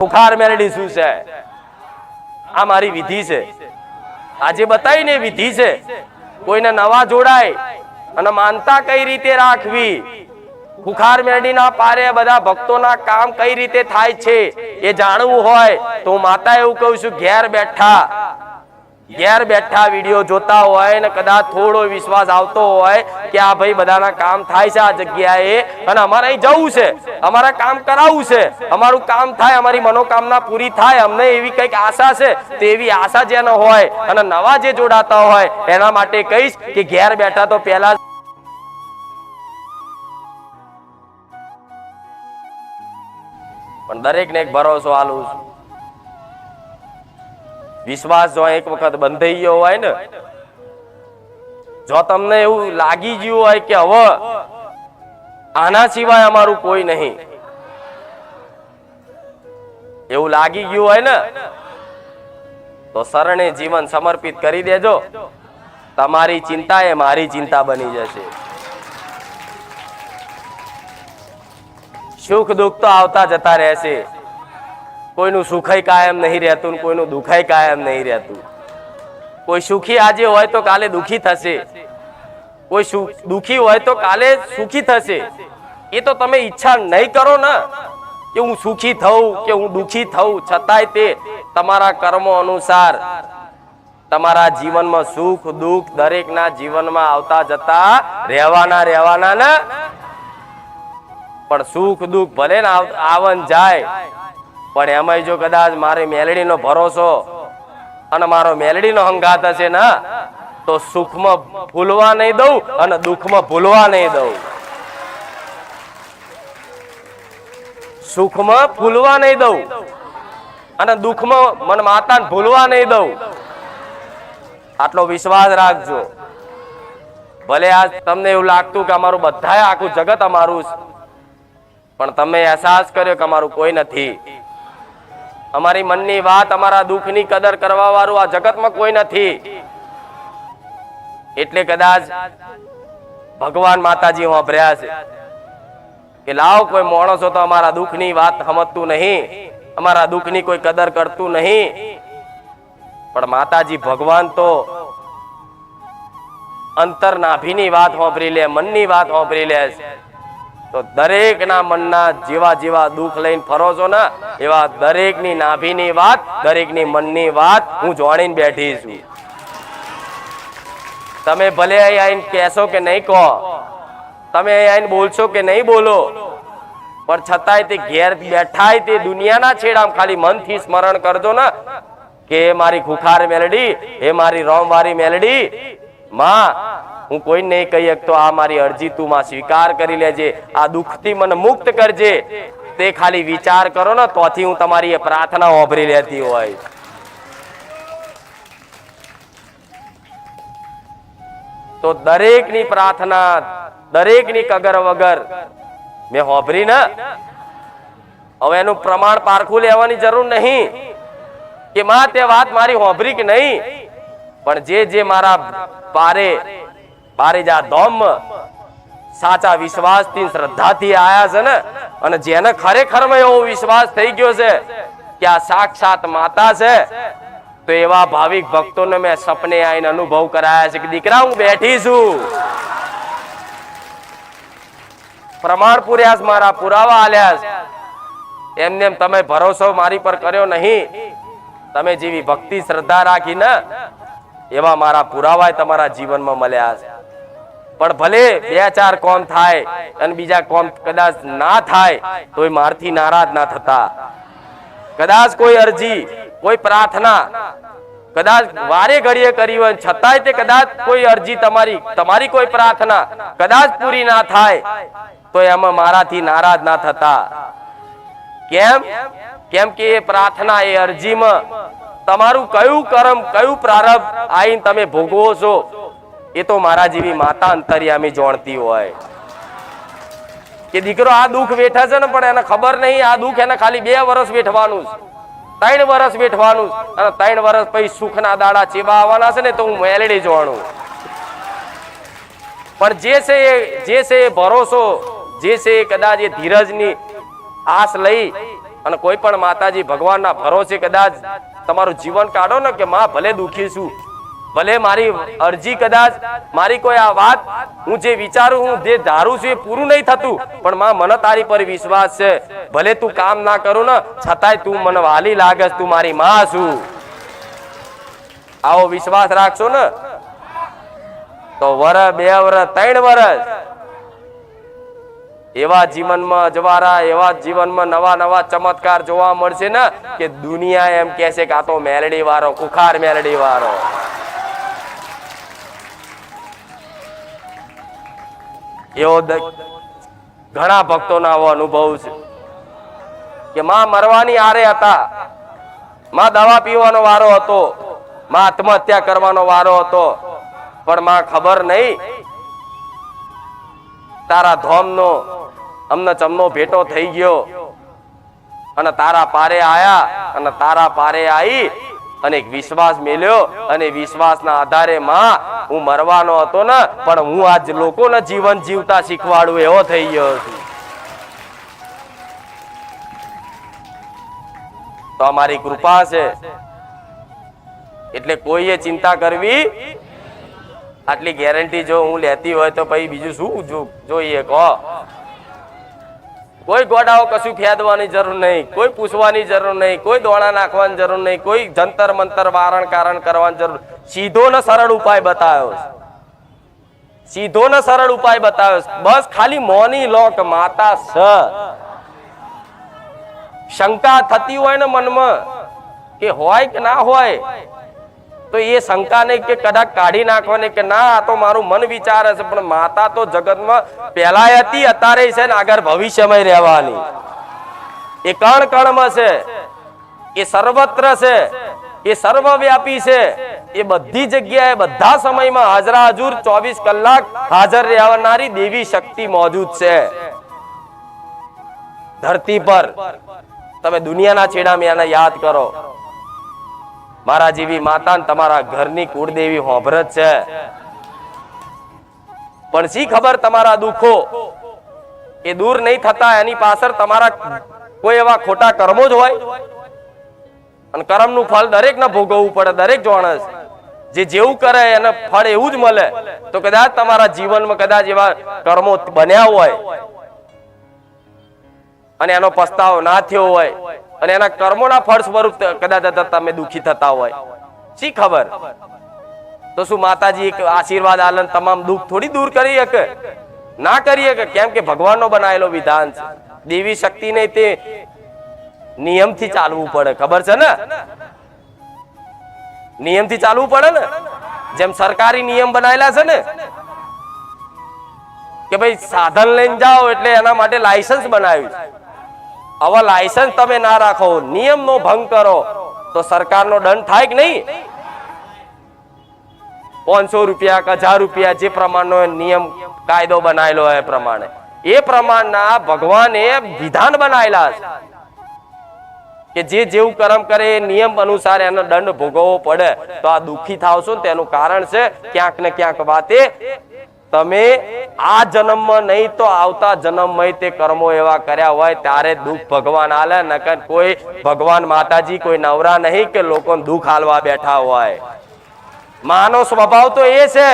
બુખાર મેલડી શું છે? આ મારી વિધિ છે, આજે બતાવી ને વિધિ છે. કોઈને નવા જોડાય અને માનતા કઈ રીતે રાખવી, બુખાર મેલડીના પારે બધા ભક્તોના કામ કઈ રીતે થાય છે એ જાણવું હોય તો માતા એવું કહું છું, ઘેર બેઠા વિડીયો જોતા હોય ને કદાચ થોડો વિશ્વાસ આવતો હોય કે આ ભાઈ બધાના કામ થાય છે આ જગ્યાએ અને અમારે અહીં જવું છે, અમારે કામ કરાવવું છે, અમારું કામ થાય, અમારી મનોકામના પૂરી થાય, અમને એવી કઈક આશા છે, તો એવી આશા જેનો હોય અને નવા જે જોડાતા હોય એના માટે કહીશ કે ઘેર બેઠા તો પહેલા પણ દરેક ને એક ભરોસો આલું છું. વિશ્વાસ જો એક વખત બંધાઈ ગયો હોય ને, જો તમને એવું લાગી ગયું હોય કે હવે આના સિવાય અમારું કોઈ નહીં, એવું લાગી ગયું હોય ને તો શરણે જીવન સમર્પિત કરી દેજો. તમારી ચિંતા એ મારી ચિંતા બની જશે. સુખ દુઃખ તો આવતા જતા રહેશે. કોઈનું સુખાઈ કાયમ નહીં રહેતું, કોઈનું દુખાઈ કાયમ નહીં રહેતું. કોઈ સુખી આજે હોય તો કાલે દુખી થશે, કોઈ દુખી હોય તો કાલે સુખી થશે. એ તો તમે ઈચ્છા નહીં કરો ને કે હું સુખી થઉં કે હું દુખી થઉં, છતાંય તે તમારા કર્મો અનુસાર તમારા જીવનમાં સુખ દુઃખ દરેકના જીવનમાં આવતા જતા રહેવાના ને. પણ સુખ દુઃખ ભલે ને આવન જાય, પણ એમાં જો કદાચ મારે મેલડીનો ભરોસો અને મારો મેલડીનો હંગાત હશે ને તો સુખમાં ભૂલવા નહીં દઉં અને દુઃખમાં ભૂલવા નહીં દઉં. સુખમાં ભૂલવા નહીં દઉં અને દુઃખમાં મન માતાને ભૂલવા નહીં દઉં. આટલો વિશ્વાસ રાખજો. ભલે આજ તમને એવું લાગતું કે અમારું બધાય આખું જગત અમારું, પણ તમે અહેસાસ કર્યો કે અમારું કોઈ નથી. અમારી મનની વાત, અમારા દુઃખની કદર કરવા વાળું આ જગતમાં કોઈ નથી. એટલે કદાચ ભગવાન માતાજી વાપર્યા છે કે લાવ કોઈ માણસો તો અમારા દુઃખની વાત સમજતું નહીં, અમારા દુઃખની કોઈ કદર કરતું નહીં. પણ માતાજી ભગવાન તો અંતર નાભીની વાત વાપરી લે, મનની વાત વાપરી લે છે. તો દરેક ના મનના જેવા જેવા દુઃખ લઈને ફરો છો ને એવા દરેકની નાભીની વાત, દરેકની મનની વાત હું જાણીને બેઠી છું. તમે ભલે અહીં આવીને કહેશો કે નહીં કહો, તમે અહીં આવીને બોલશો કે નહીં બોલો, પણ છતાંય તે ઘેર બેઠા તે દુનિયાના છેડામાં ખાલી મનથી સ્મરણ કરજો ને કે મારી ખુખાર મેલડી, એ મારી રોમવારી મેલડી માં, હું કોઈ નહીં કહી શકતો, આ મારી અરજી તું માં સ્વીકાર કરી લેજે, આ દુઃખથી મને મુક્ત કરજે. તે ખાલી વિચાર કરો ને તોથી હું તમારી એ પ્રાર્થના વાપરી લેતી હોય. તો દરેકની પ્રાર્થના, દરેકની કગર વગર મેં વાપરી ને. હવે એનું પ્રમાણ પારખું લેવાની જરૂર નહીં કે માં તે વાત મારી વાપરી કે નહીં, પણ જે મારા પારેજા ધોમ સાચા વિશ્વાસથી શ્રદ્ધાથી આયા છે ને, અને જેને ખરેખરમાં એવો વિશ્વાસ થઈ ગયો છે કે આ સાક્ષાત માતા છે, તો એવા ભાવિક ભક્તોને મેં સપને આવીને અનુભવ કરાયા છે કે દીકરા હું બેઠી છું. પ્રમાણ પૂર્યા, મારા પુરાવા આલ્યા છે. એમને તમે ભરોસો મારી પર કર્યો નહીં, તમે જેવી ભક્તિ શ્રદ્ધા રાખી ને એવા મારા પુરાવા તમારા જીવનમાં મળ્યા છે. પણ ભલે 2-4 કોમ થાય અને બીજા કોમ કદાચ ના થાય તોય મારથી નારાજ ના થતા. કદાચ કોઈ અરજી, કોઈ પ્રાર્થના કદાચ વારે ઘડીએ કરી હોય છતાંય તે કદાચ કોઈ અરજી તમારી કોઈ પ્રાર્થના કદાચ પૂરી ના થાય તો એમાં મારાથી નારાજ ના થતા. કેમ કે એ પ્રાર્થના, એ અરજીમાં તમારું કયું કર્મ, કયું પ્રારબ્ધ આઈને તમે ભોગવો છો એ તો મારા જેવી માતા અંતર્યામી જાણતી હોય. કે દીકરો આ દુઃખ વેઠે છે ને, પણ એને ખબર નહીં આ દુઃખ એને ખાલી 2 વર્ષ વેઠવાનું, 3 વર્ષ વેઠવાનું, અને 3 વર્ષ પછી સુખના દાડા ચેવા આવવાના છે ને તો હું મેલડી જાણું. પણ જે છે એ ભરોસો, જે છે કદાચ એ ધીરજની આસ લઈ અને કોઈ પણ માતાજી ભગવાનના ભરોસે કદાચ તમારું જીવન કાઢો ને કે માં ભલે દુખી છું, ભલે મારી અરજી કદાચ મારી કોઈ આ વાત હું જે વિચારું હું જે ધારું છું એ પૂરું નહીં થતું, પણ માં મને તારી પર વિશ્વાસ છે, ભલે તું કામ ના કરું ને છતાંય તું મને વાલી લાગે, તું મારી માં છું, આવો વિશ્વાસ રાખશો ને તો વર્ષ 2 વર્ષ 3 વર્ષ એવા જીવનમાં અજવાળા, એવા જીવનમાં નવા નવા ચમત્કાર જોવા મળશે ને કે દુનિયા એમ કહેશે કે આ તો મેલડી વાળો, કુખાર મેલડી વાળો. એવો ઘણા ભક્તોનો આવો અનુભવ છે કે માં મરવાની આરે હતા, માં દવા પીવાનો વારો હતો, માં આત્મહત્યા કરવાનો વારો હતો, પણ માં ખબર નહીં તારા ધોમનો અમને ચમનો ભેટો થઈ ગયો અને તારા પારે આયા અને તારા પારે આવી અને એક વિશ્વાસ મેલ્યો અને વિશ્વાસના આધારે માં હું મરવાનો હતો ને પણ હું આજ લોકોને જીવન જીવતા શીખવાડું એવો થઈ ગયો છું. તો અમારી કૃપા છે એટલે કોઈએ ચિંતા કરવી, આટલી ગેરંટી જો હું લેતી હોય તો પછી બીજું શું જોઈએ કહો. કોઈ ગોડાઓ કશું ફેદવાની જરૂર નહીં, કોઈ પૂછવાની જરૂર નહીં, કોઈ દોણા નાખવાની જરૂર નહીં, કોઈ જંતર મંતર વારણ કારણ કરવાની જરૂર. સીધો ને સરળ ઉપાય બતાવ્યો, સીધો ને સરળ ઉપાય બતાવ્યો. બસ ખાલી મોની લો કે માતા સ. શંકા થતી હોય ને મનમાં કે હોય કે ના હોય તો એ શંકા નહીં કે કદાચ કાઢી નાખવાની કે ના આ તો મારું મન વિચારે છે, પણ માતા તો જગતમાં પહેલાય હતી, અત્યારે છે ને આગળ ભવિષ્યમાં રહેવાની. એ કણ કણમાં છે, એ સર્વત્ર છે, એ સર્વવ્યાપી છે, એ બધી જગ્યાએ બધા સમયમાં હાજરા હજુર 24 કલાક હાજર રહેનારી દેવી શક્તિ મોજૂદ છે ધરતી પર. તમે દુનિયાના છેડામાં એને યાદ કરો, મારા જેવી માતા તમારા ઘરની કુળદેવી હોભરત છે, પણ શી ખબર તમારા દુઃખો એ દૂર નહીં થતા, એની પાછળ તમારા કોઈ એવા ખોટા કર્મો જ હોય અને કર્મનું ફળ દરેકને ભોગવવું પડે. દરેક જાણે જે જેવું કરે એને ફળ એવું જ મળે. તો કદાચ તમારા જીવનમાં કદાચ એવા કર્મો બન્યા હોય અને એનો પસ્તાવો ના થયો હોય અને એના કર્મોના ફળ સ્વરૂપ કદાચ તમે દુખી થતા હોય, શી ખબર. તો શું માતાજી એક આશીર્વાદ આલન તમામ દુઃખ થોડી દૂર કરી શકે? ના કરી શકે, કેમ કે ભગવાનનો બનાવેલો વિધાન છે. દેવી શક્તિ ને તે નિયમથી ચાલવું પડે, ખબર છે ને? નિયમથી ચાલવું પડે ને, જેમ સરકારી નિયમ બનાવેલા છે ને કે ભાઈ સાધન લઈને જાઓ એટલે એના માટે લાયસન્સ બનાવ્યું છે. હવે લાયસન્સ તમે ના રાખો, નિયમનો ભંગ કરો તો સરકારનો દંડ થાય કે નહીં? 500 રૂપિયા કે 1000 રૂપિયા જે પ્રમાણનો નિયમ કાયદો બનાવેલો હોય પ્રમાણે, એ પ્રમાણના ભગવાને વિધાન બનાવેલા છે કે જે જેવું કર્મ કરે એ નિયમ અનુસાર એનો દંડ ભોગવવો પડે. તો આ દુઃખી થાવશો ને તેનું કારણ છે ક્યાંક ને ક્યાંક વાતે તમે આ જન્મમાં નહીં તો આવતા જન્મમાં તે કર્મો એવા કર્યા હોય ત્યારે દુઃખ ભગવાન આલે. નકર કોઈ ભગવાન માતાજી કોઈ નવરા નહીં કે લોકોને દુઃખ આલવા બેઠા હોય. માનો સ્વભાવ તો એ છે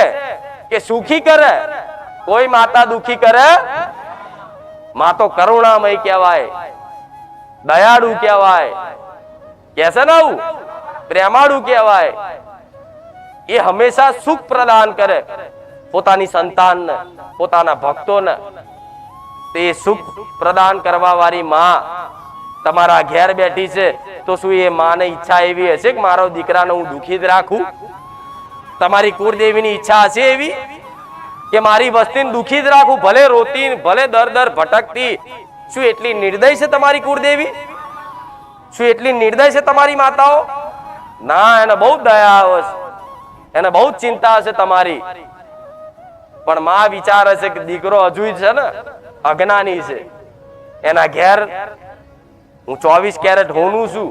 કે સુખી કરે, કોઈ માતા દુઃખી કરે માં તો કરુણામય કહેવાય, દયાળુ કહેવાય, કેસે ને આવું પ્રેમાળુ કહેવાય. એ હંમેશા સુખ પ્રદાન કરે પોતાની સંતાનને, પોતાના ભક્તોને. તે સુખ પ્રદાન કરવા વાળી માં તમારા ઘેર બેઠી છે તો શું એ માને ઈચ્છા એવી હશે કે મારો દીકરાને હું દુઃખી જ રાખું? તમારી કુળદેવીની ઈચ્છા હશે એવી કે મારી વસ્તીને દુઃખી જ રાખું, ભલે રોતી ભલે દર દર ભટકતી? શું એટલી નિર્દય છે તમારી કુળદેવી? શું એટલી નિર્દય છે તમારી માતાઓ? ના, એને બહુ દયા આવે છે, એને બહુ ચિંતા હશે તમારી. પણ માં વિચારે છે કે દીકરો હજુ છે ને અજ્ઞાની છે, એના ઘેર હું 24 કેરેટ હોનું છું,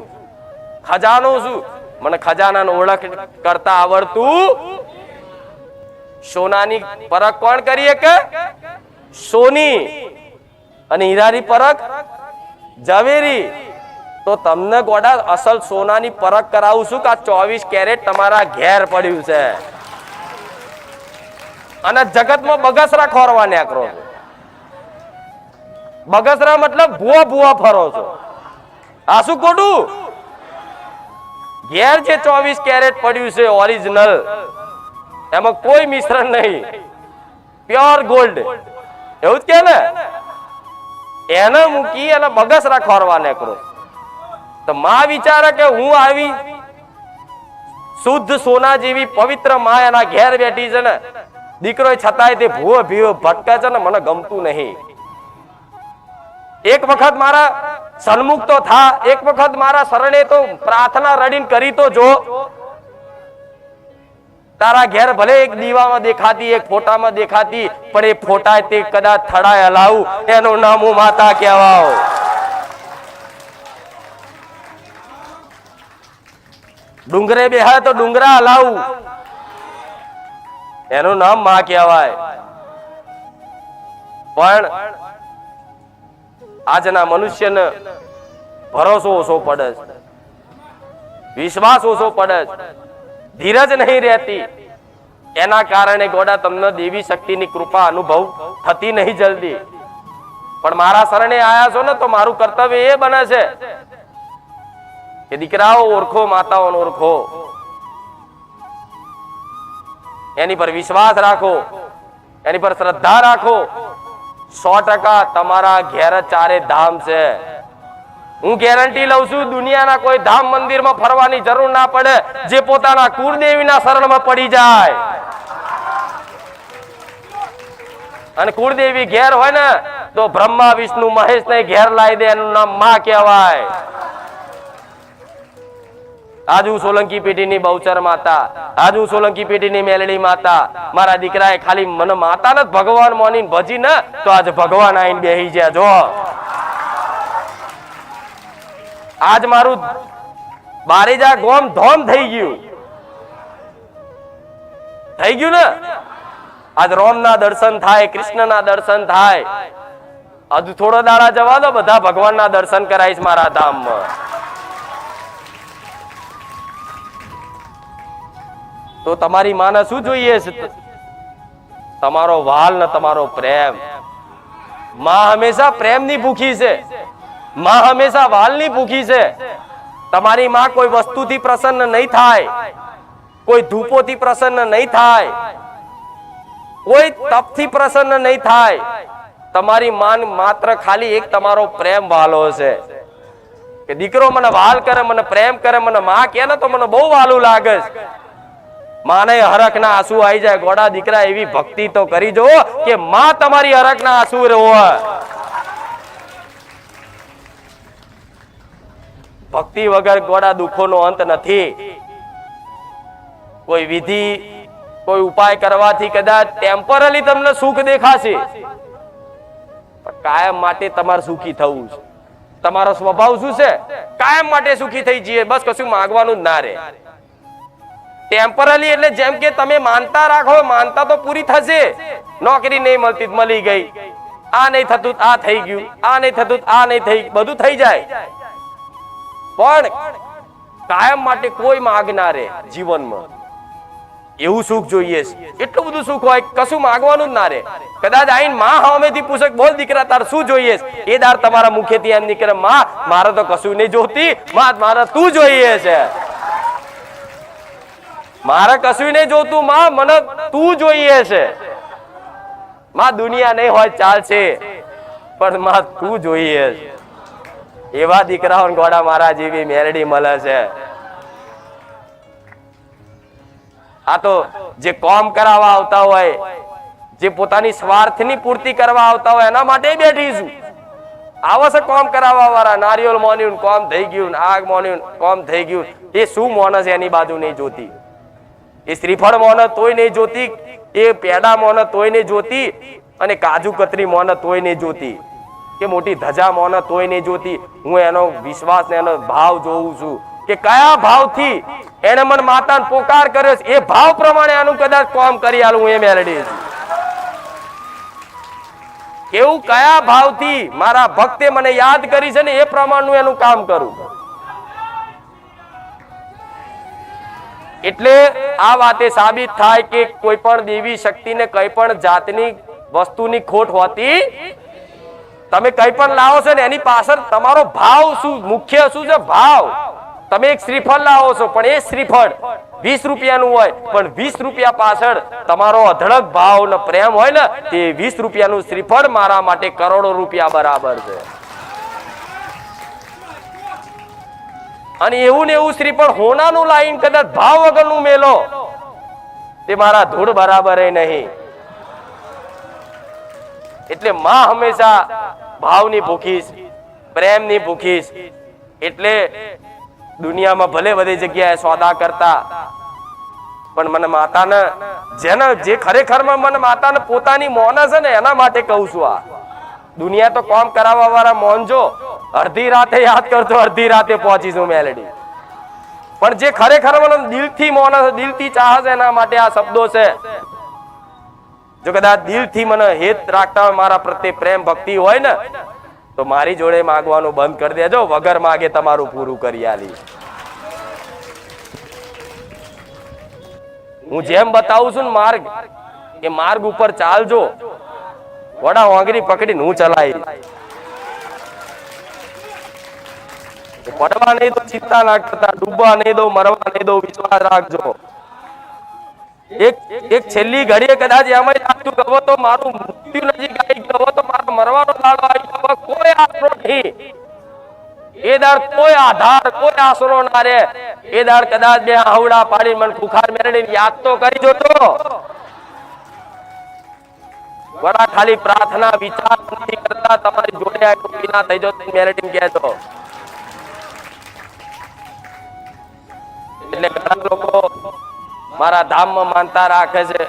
ખજાનો છું, મને ખજાનાનો ઓળખ કરતા આવડતું. સોનાની પરખ કોણ કરીએ કે? સોની. અને હીરાની પરખ ઝવેરી. તો તમને ગોડા અસલ સોનાની પરખ કરાવું છું કે આ 24 કેરેટ તમારા ઘેર પડ્યું છે અને જગતમાં બગસરા ખોરવા નીકળો છો. બગસરા મતલબ ભૂવા ભૂવા ફરો છો. આ શું ખોટું? ઘેર જે 24 કેરેટ પડ્યું છે ઓરિજિનલ, એમાં કોઈ મિશ્રણ નહીં, પ્યોર ગોલ્ડ, એવું જ કે ને, એને મૂકી અને બગસરા ખોરવા નીકળો. તો માં વિચારે કે હું આવી શુદ્ધ સોના જેવી પવિત્ર માં એના ઘેર બેઠી છે ને, દીકરો છતાંય તે ભૂવો ભીવો ભટકે છે ને, મને ગમતું નહીં. એક વખત મારા સન્મુખ તો થા, એક વખત મારા શરણે તો પ્રાર્થના રડીને કરી તો જો. તારા ઘેર ભલે એક દીવામાં દેખાતી, એક ફોટામાં દેખાતી, પણ એ ફોટા તે કદાચ થડાય હલાવું, એનું નામ હું માતા કહેવાઉં. ડુંગરે બેહા તો ડુંગરા હલાવું, એનું નામ માં કહેવાય. પણ આજના મનુષ્યને ભરોસો ઓછો પડે છે, વિશ્વાસ ઓછો પડે છે, ધીરજ નહીં રહેતી. એના કારણે ગોડા તમને દેવી શક્તિની કૃપા અનુભવ થતી નહીં જલ્દી. પણ મારા શરણે આયા છો ને, તો મારું કર્તવ્ય એ બને છે કે દીકરાઓ ઓળખો, માતાઓને ઓળખો, એની પર વિશ્વાસ રાખો, એની પર શ્રદ્ધા રાખો. 100% તમારા ઘેર ચારે ધામ છે. હું ગેરંટી લઉં છું, દુનિયાના કોઈ ધામ મંદિરમાં ફરવાની જરૂર ના પડે જે પોતાના કુળદેવીના શરણમાં પડી જાય. અને કુળદેવી ઘેર હોય ને તો બ્રહ્મા વિષ્ણુ મહેશ ને ઘેર લાવી દે, એનું નામ માં કહેવાય. આજ હું સોલંકી પેઢીની બહુચર માતા, આજ હું સોલંકી પેઢીની મેલડી માતા. મારા દીકરાએ ખાલી મને માતા ને ભગવાન મોનીને ભજી ને, તો આજ ભગવાન આઈને બેહી ગયા. જો આજ મારું બારેજા ગોમ ધોમ થઈ ગયું ને. આજ રોમ ના દર્શન થાય, કૃષ્ણ ના દર્શન થાય. હજુ થોડો દાડા જવા દો, બધા ભગવાન ના દર્શન કરાઈશ મારા ધામમાં. તો તમારી માને શું જોઈએ છે? તમારો વાલ ને તમારો પ્રેમ. માં હંમેશા પ્રેમની ભૂખી છે, માં હંમેશા વાલની ભૂખી છે. તમારી માં કોઈ વસ્તુથી પ્રસન્ન નહીં થાય, કોઈ ધૂપોથી પ્રસન્ન નહીં થાય, કોઈ તપથી પ્રસન્ન નહીં થાય. તમારી માન માત્ર ખાલી એક તમારો પ્રેમ વાલો છે કે દીકરો મને વાલ કરે, મને પ્રેમ કરે, મને માં કહે ને તો મને બહુ વાલું લાગે છે. માને હરખ ના આંસુ આવી જાય. ગોડા દીકરા એવી ભક્તિ તો કરી જો કે માં તમારી હરખ ના આંસુ હોય. ભક્તિ વગર ગોડા દુઃખોનો અંત નથી. કોઈ વિધિ, કોઈ ઉપાય કરવાથી કદાચ ટેમ્પરરી તમને સુખ દેખાશે, પણ કાયમ માટે તમારે સુખી થવું છે. તમારો સ્વભાવ શું છે? કાયમ માટે સુખી થઈ જઈએ, બસ કશું માંગવાનું જ ના રહે. ટેમ્પરરી એટલે જેમ કે તમે માનતા રાખો, માનતા તો પૂરી થશે. નોકરી નહીં મળતી, મળી ગઈ. આ નહીં થતું, આ થઈ ગયું. આ નહીં થતું, આ નહીં થઈ, બધું થઈ જાય. પણ કાયમ માટે કોઈ માંગ ના રહે જીવનમાં. એવું સુખ જોઈએ છે. એટલું બધું સુખ હોય, કશું માંગવાનું જ ના રહે. કદાચ આઈને માં સામેથી પૂછે, બોલ દીકરા તાર શું જોઈએ? એ દાર તમારા મુખેથી એમ નીકળે, માં મારે તો કશું નહીં જોતી, માં મારે તું જોઈએ છે. મારે કશું નહીં જોતું, માં મને તું જોઈએ છે. માં દુનિયા નહીં હોય ચાલશે, પણ માં તું જોઈએ છે. એવા દીકરાઓ ગોડા મારા જેવી મેરડી મળે છે. આ તો જે કોમ કરાવવા આવતા હોય, જે પોતાની સ્વાર્થની પૂર્તિ કરવા આવતા હોય, એના માટે બેઠી છું. આવો છે કોમ કરાવવા વાળા. નારિયેળ મોન્યું, કોમ થઈ ગયું, આગ મોન્યું, કોમ થઈ ગયું. એ શું મોને છે એની બાજુ નહીં જોતી. એ શ્રીફળ મોને તોય નહીં જોતી, એ પેડા મોને તોય નહીં જોતી, અને કાજુ કતરી મોને તોય નહીં જોતી, કે મોટી ધજા મોને તોય નહીં જોતી. હું એનો વિશ્વાસ ને એનો ભાવ જોઉં છું કે કયા ભાવથી એને મને માતાને પોકાર કર્યો છે. એ ભાવ પ્રમાણે આનું કદાચ કામ કરી આલું હું એ મેલડી છું. કેવું કયા ભાવથી મારા ભક્તે મને યાદ કરી છે ને, એ પ્રમાણનું એનું કામ કરું. એટલે આ વાતે સાબિત થાય કે કોઈ પણ દેવી શક્તિને કઈ પણ જાતની વસ્તુની ખોટ હોતી, તમે કઈ પણ લાવો છો ને એની પાછળ તમારો ભાવ શું, મુખ્ય શું છે? ભાવ. તમે એક શ્રીફળ લાવો છો પણ એ શ્રીફળ 20 રૂપિયાનું હોય, પણ 20 રૂપિયા પાછળ તમારો અઢળક ભાવ ને પ્રેમ હોય ને, તે 20 રૂપિયાનું શ્રીફળ મારા માટે કરોડો રૂપિયા બરાબર છે. અને એવું ને એવું શ્રીફળ હોનાનું લાઈન કદાચ ભાવ વગરનું મેલો, તે મારા ધૂળ બરાબર નહીં. એટલે માં હંમેશા ભાવની ભૂખીશ, પ્રેમની ભૂખીશ. એટલે દુનિયામાં ભલે બધી જગ્યાએ સોદા કરતા, પણ મને માતાને, જેને જે ખરેખરમાં મને માતાને પોતાની મોન છે ને, એના માટે કહું છું. આ દુનિયા તો કામ કરાવવા વાળા મોનજો, અડધી રાતે યાદ કરજો, અડધી રાતે પહોંચીશું મેલેડી. પણ જે ખરેખર મને દિલથી મોન છે, દિલથી ચાહ છે, એના માટે આ શબ્દો છે. જો કદાચ દિલથી મને હેત રાખતા હોય, મારા પ્રત્યે પ્રેમ ભક્તિ હોય ને, તો મારી જોડે માંગવાનું બંધ કરી દેજો. વગર માગે તમારું પૂરું કરી આલી. હું જેમ બતાવું છું ને માર્ગ, એ માર્ગ ઉપર ચાલજો. વડા વાંગરી પકડીને હું ચલાવી, પડવા નહીં દો, ચિંતા ના કરતા, ડૂબવા નહીં દો, મરવા નહીં દો, વિશ્વાસ રાખજો. એક છેલ્લી ઘડીએ કદાચ એમ જ લાગતું ગયો તો મારું મૃત્યુ નજીક આવી ગયો, તો મારો મરવાનો દાડો આવી ગયો, કોઈ આશરો નહીં. એ દાડ કોઈ આધાર, કોઈ આશરો ના રે. એ દાડ કદાચ બે આવડા પાડી મને ખુખાર મેળવીને યાદ તો કરી જોતો. વડા ખાલી પ્રાર્થના વિચાર નથી કરતા, તમારી જોડે આ ટોપી ના થઈ જતો મેળવીને કહેતો. એટલે ઘણા લોકો મારા ધામમાં માનતા રાખે છે,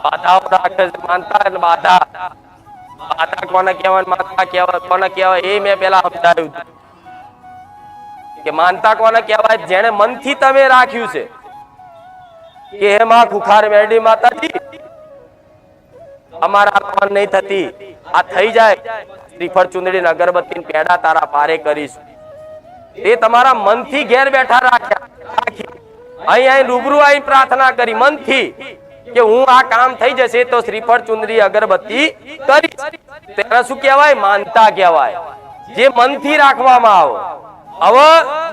બાધાઓ રાખે છે. માનતા અને બાધા, બાધા કોને કહેવાય, માનતા કહેવાય કોને કહેવાય, એ મેં પેલા સમજાવ્યું કે માનતા કોને કહેવાય? જેને મનથી તમે રાખ્યું છે કે હે માં ખુખાર મેરડી માતાજી, અમારા મન નહીં થતી, આ થઈ જાય, શ્રીફળ ચુંદડી અગરબત્તી પેડા તારા પારે કરીશું. એ તમારા મનથી ઘેર બેઠા રાખી અહીં રૂબરૂ અહીં પ્રાર્થના કરી મનથી કે હું આ કામ થઈ જશે તો શ્રીફળ ચુંદડી અગરબત્તી કરીશ. તેને શું કહેવાય? માનતા કહેવાય, જે મનથી રાખવામાં આવે. હવે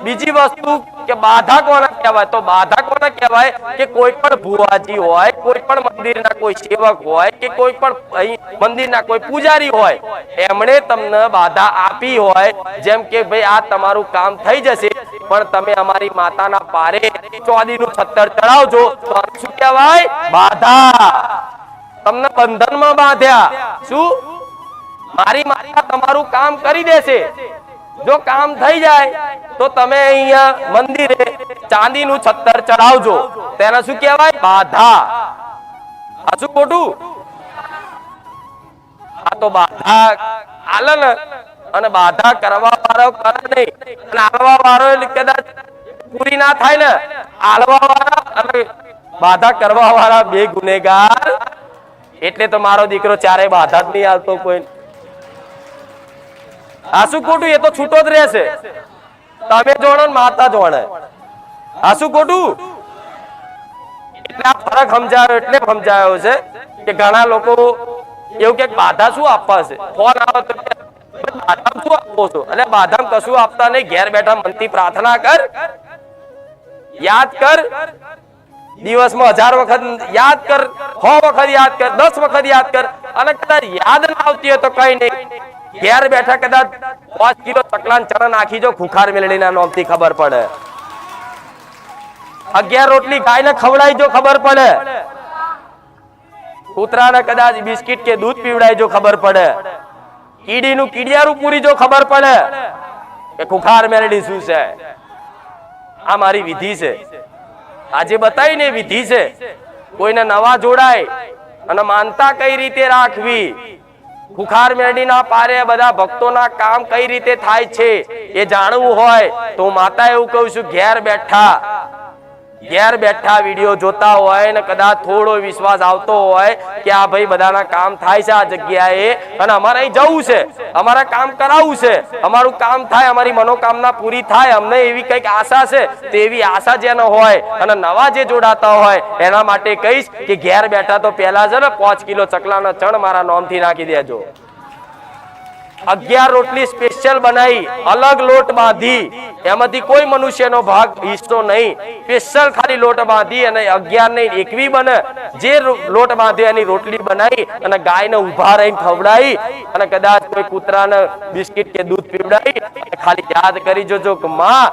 બીજી વસ્તુ કે બાધા કોને કહેવાય? તો બાધા કોને કહેવાય કે કોઈ પણ ભુવાજી હોય, કોઈ પણ મંદિરના કોઈ સેવક હોય, કે કોઈ પણ મંદિરના કોઈ પૂજારી હોય, એમણે તમને બાધા આપી હોય, જેમ કે ભાઈ આ તમારું કામ થઈ જશે, પણ તમે અમારી માતાના પારે ચોદીનું છત્તર ચડાવજો, તો શું કહેવાય? બાધા. તમને બંધનમાં બાંધ્યા. શું? મારી માતા તમારું કામ કરી દેશે. જો કામ થઈ જાય તો તમે અહીંયા મંદિરે ચાંદીનું છત્તર ચડાવજો. તેને શું કહેવાય? બાધા. આ શું ખોટું? આ તો બાધા આલન અને બાધા કરવા વાળો કરે નહીં, અને આલવા વાળો કદાચ પૂરી ના થાય ને, આલવા વાળા અને બાધા કરવા વાળા બે ગુનેગાર. એટલે તો મારો દીકરો ચારે બાધા જ નહીં આવતો કોઈ. આ શું ખોટું? એ તો છૂટો જ રહેશે. તમે જોડો ને માતા જોડે. આ શું ખોટું? એટલે આ ફરક સમજાયો, એટલે સમજાયો છે કે ઘણા લોકો એવું કે બાધા શું આપવા છે? ફોન આવે તો બાધા શું આપો છો? અને બાધા કશું આપતા નહીં. ઘેર બેઠા મનથી પ્રાર્થના કર, યાદ કર, દિવસમાં 1000 વખત યાદ કર, 100 વખત યાદ કર, 10 વખત યાદ કર. અને કદાચ યાદ ના આવતી હોય તો કઈ નહીં, ઘેર બેઠા કદાચ 5 કિલો ચકલાન ચણા નાખી જો, ખુખાર મેલડીના નામથી ખબર પડે. 11 રોટલી ગાયને ખવડાવી જો, ખબર પડે. કૂતરાને કદાચ બિસ્કિટ કે દૂધ પીવડાવી જો, ખબર પડે. કીડીનું કીડિયારું પૂરી જો, ખબર પડે કે ખુખાર મેલડી શું છે. આ મારી વિધિ છે, આજે બતાવી ને વિધિ છે. કોઈને નવા જોડાય અને માનતા કઈ રીતે રાખવી, ખુખાર મેરડીના પારે બધા ભક્તોના કામ કઈ રીતે થાય છે એ જાણવું હોય તો માતા એવું કહું છું, ઘેર બેઠા ઘેર બેઠા વિડીયો જોતા હોય ને કદાચ થોડો વિશ્વાસ આવતો હોય કે આ ભાઈ બધાના કામ થાય છે આ જગ્યાએ અને અમારે અહીં જવું છે, અમારે કામ કરાવવું છે, અમારું કામ થાય, અમારી મનોકામના પૂરી થાય, અમને એવી કંઈક આશા છે, તો એવી આશા જેનો હોય અને નવા જે જોડાતા હોય એના માટે કહીશ કે ઘેર બેઠા તો પહેલા છે ને 5 કિલો ચકલાના ચણ મારા નામથી નાખી દેજો. 11 રોટલી સ્પેશિયલ બનાવી, અલગ લોટ બાંધી, એમાંથી કોઈ મનુષ્યનો ભાગ હિસ્સો નહીં, સ્પેશિયલ ખાલી લોટ બાંધી અને 11 નહીં 21 બને, જે લોટ બાંધ્યો એની રોટલી બનાવી અને ગાયને ઉભા રહીને ખવડાવી અને કદાચ કોઈ કૂતરાને બિસ્કિટ કે દૂધ પીવડાવી ખાલી યાદ કરી જોજો કે માં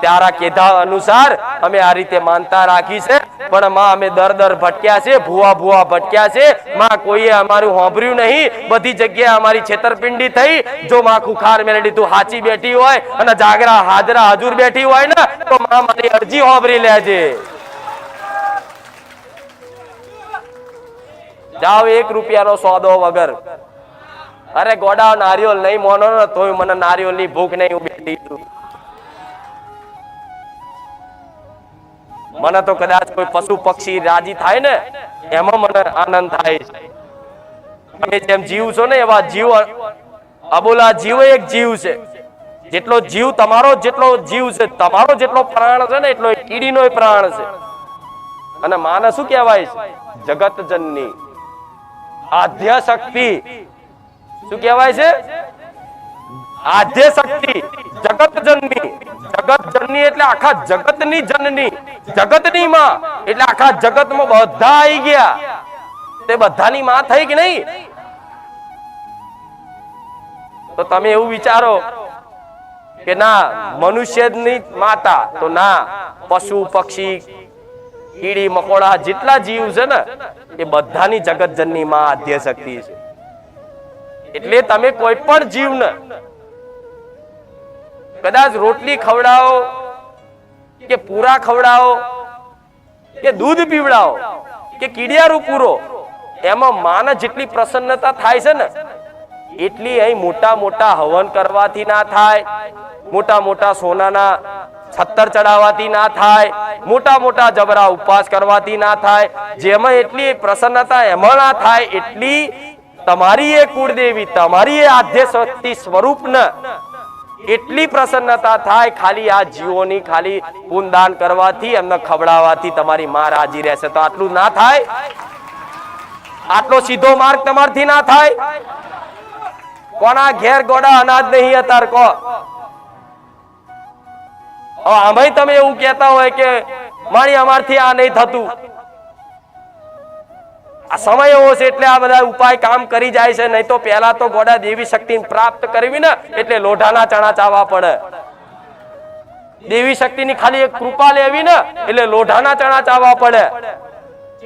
તારા કીધા અનુસાર અમે આ રીતે માનતા રાખી છે, પણ માં અમે દર ભટક્યા છે, ભૂવા ભટક્યા છે, માં કોઈએ અમારું સાંભળ્યું નહીં, બધી જગ્યાએ અમારી છેતરપિંડી થઈ. જો માં ખુખાર મેળડી તું હાચી બેઠી હોય અને જાગરા હાજરા હજુર બેઠી હોય ને તો માં મારી અરજી સાંભળી લેજે. જાઓ 1 રૂપિયાનો સોદો વગર. અરે ગોડા નારિયોલ નહીં મોનો ને તોય મને નારિયોલ ની ભૂખ નહીં, હું બેઠી છું. મને તો કદાચ કોઈ પશુ પક્ષી રાજી થાય ને એમાં મને આનંદ થાય છે. તમે જેમ જીવ છો ને એવા જીવ, અબોલા જીવ એક જીવ છે. જેટલો જીવ તમારો જેટલો જીવ છે, તમારો જેટલો પ્રાણ છે ને એટલો કીડીનો પ્રાણ છે. અને માને શું કહેવાય છે? જગત જનની આદ્ય શક્તિ. શું કહેવાય છે? આદ્ય શક્તિ, જગત જનની. જગત જનની એટલે આખા જગતની જનની, જગતની માં એટલે આખા જગતમાં બધા આવી ગયા. તે બધાની માં થઈ કે નહીં? તો તમે એવું વિચારો કે ના મનુષ્યની માતા, તો ના, પશુ પક્ષી કીડી મકોડા જેટલા જીવ છે ને એ બધાની જગત જનની માં આદ્ય શક્તિ છે. એટલે તમે કોઈ પણ જીવને કદાચ રોટલી ખવડાવો કે પૂરા ખવડાવો કે દૂધ પીવડાવો કે કીડિયારું પૂરો, એમાં માને જેટલી પ્રસન્નતા થાય છે ને એટલી અહીં મોટા મોટા હવન કરવાથી ના થાય, મોટા મોટા સોનાના છત્તર ચડાવવાથી ના થાય, મોટા મોટા જબરા ઉપવાસ કરવાથી ના થાય. જેમાં એટલી પ્રસન્નતા એમાં ના થાય એટલી તમારી એ કુળદેવી, તમારી એ આદ્ય શક્તિ સ્વરૂપને એટલી પ્રસન્નતા થાય ખાલી આ જીવોની ખાલી પુનદાન કરવાથી, એમને ખવડાવવાથી તમારી માં રાજી રહેશે. તો આટલું ના થાય? આટલો સીધો માર્ગ તમારથી ના થાય? કોના ઘેર ગોડા અનાજ નહીં અત્યારે કહો? આમાં તમે એવું કહેતા હોય કે મારી અમારથી આ નહીં થતું. આ સમય એવો છે એટલે આ બધા ઉપાય કામ કરી જાય છે. નહીં તો પહેલા તો ગોડા દેવી શક્તિ પ્રાપ્ત કરવી ને એટલે લોઢાના ચણા ચાવવા પડે. દેવી શક્તિની ખાલી એક કૃપા લેવી ને એટલે લોઢાના ચણા ચાવવા પડે.